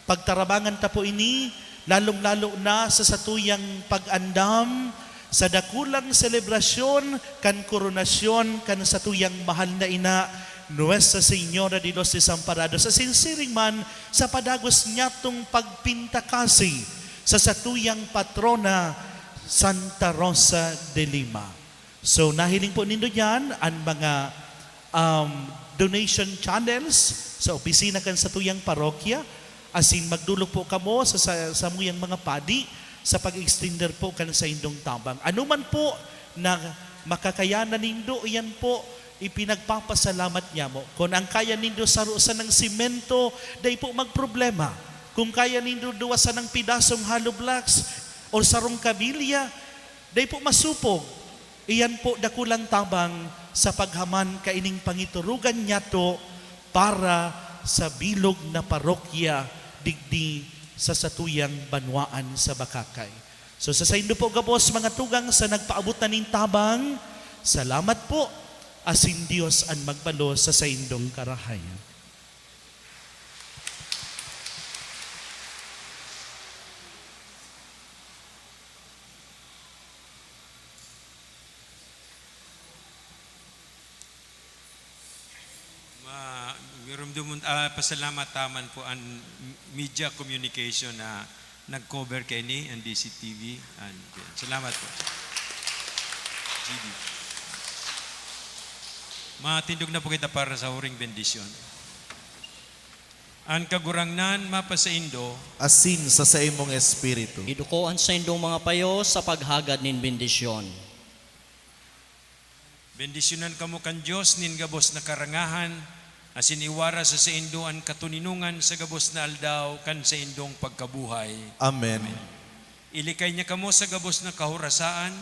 pagtarabangan ta po ini, lalong-lalo na sa satuyang pag-andam, sa dakulang selebrasyon, kan koronasyon, kan satuyang mahal na ina, Nuestra Señora de los Desamparados, sa sinsiring man, sa padagos niya tong pagpintakasi, sa satuyang patrona, Santa Rosa de Lima. So nahiling po nindo yan, ang mga donation channels sa opisina kan satuyang parokya, asin magdulog po kamo sa muyang mga padi sa pag-extender po kan sa indong tabang. Ano man po na makakayanan nindo, iyan po ipinagpapasalamat niya mo. Kung ang kaya nindo sarusan ng simento, day po magproblema. Kung kaya nindo duwasan ng pidasong hollow blocks o sarong kabilya, day po masupog. Iyan po dakulang tabang sa paghaman kaining pangiturugan niya to para sa bilog na parokya digdi sa satuyang banwaan sa Bakakay. So sa Saindo po Gabos mga tugang sa nagpaabot na ning tabang, salamat po, asin Dios ang magbalo sa Saindong karahayan. Pasalamat taman po ang media communication na nag-cover kay ni ang DCTV. Salamat po. GD. Matindog na po kita para sa huring bendisyon. Ang kagurangnan mapasaindo, Asin sa imong espiritu. Idukoan sa indong mga payo sa paghagad nin bendisyon. bendisyonan kamo kan Dios nin gabos na karangahan, asin iwara sa indo ang katuninungan sa gabos na aldaw kan sa indong pagkabuhay. Amen. Ilikay niya kamo sa gabos na kahurasaan,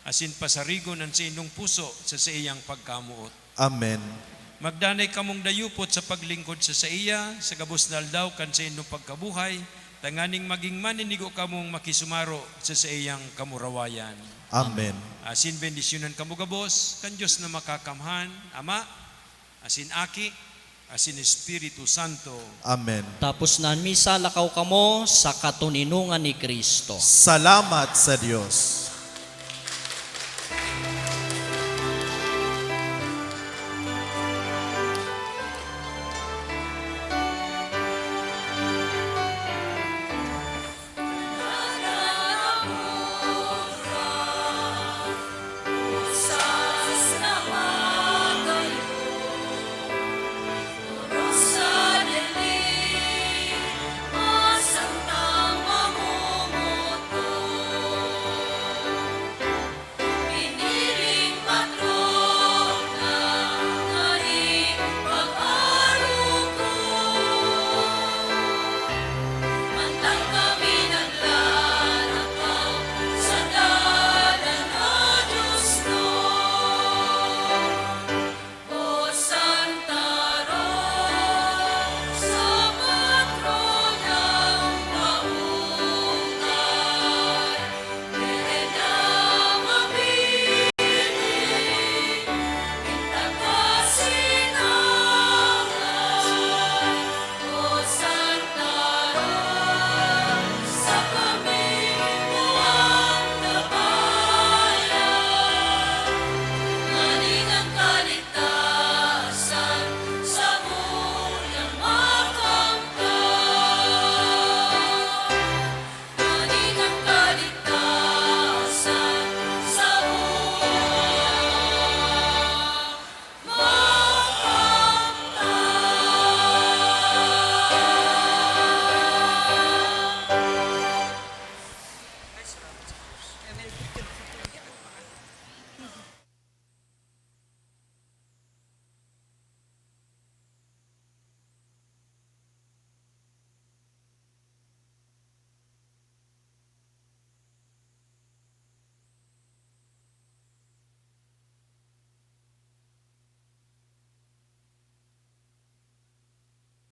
asin pasarigon ang sa indong puso sa iyang pagkamuot. Amen. Magdanay kamong dayupot sa paglingkod sa iya, sa gabos na aldaw kan sa indong pagkabuhay, tanganing maging maninigo kamong makisumaro sa iyang kamurawayan. Amen. Asin bendisyonan kamo gabos, kan Diyos na makakamhan, Ama, asin Aki, asin Espiritu Santo. Amen. Tapos na misa lakaw kamo sa katuninungan ni Kristo. Salamat sa Diyos.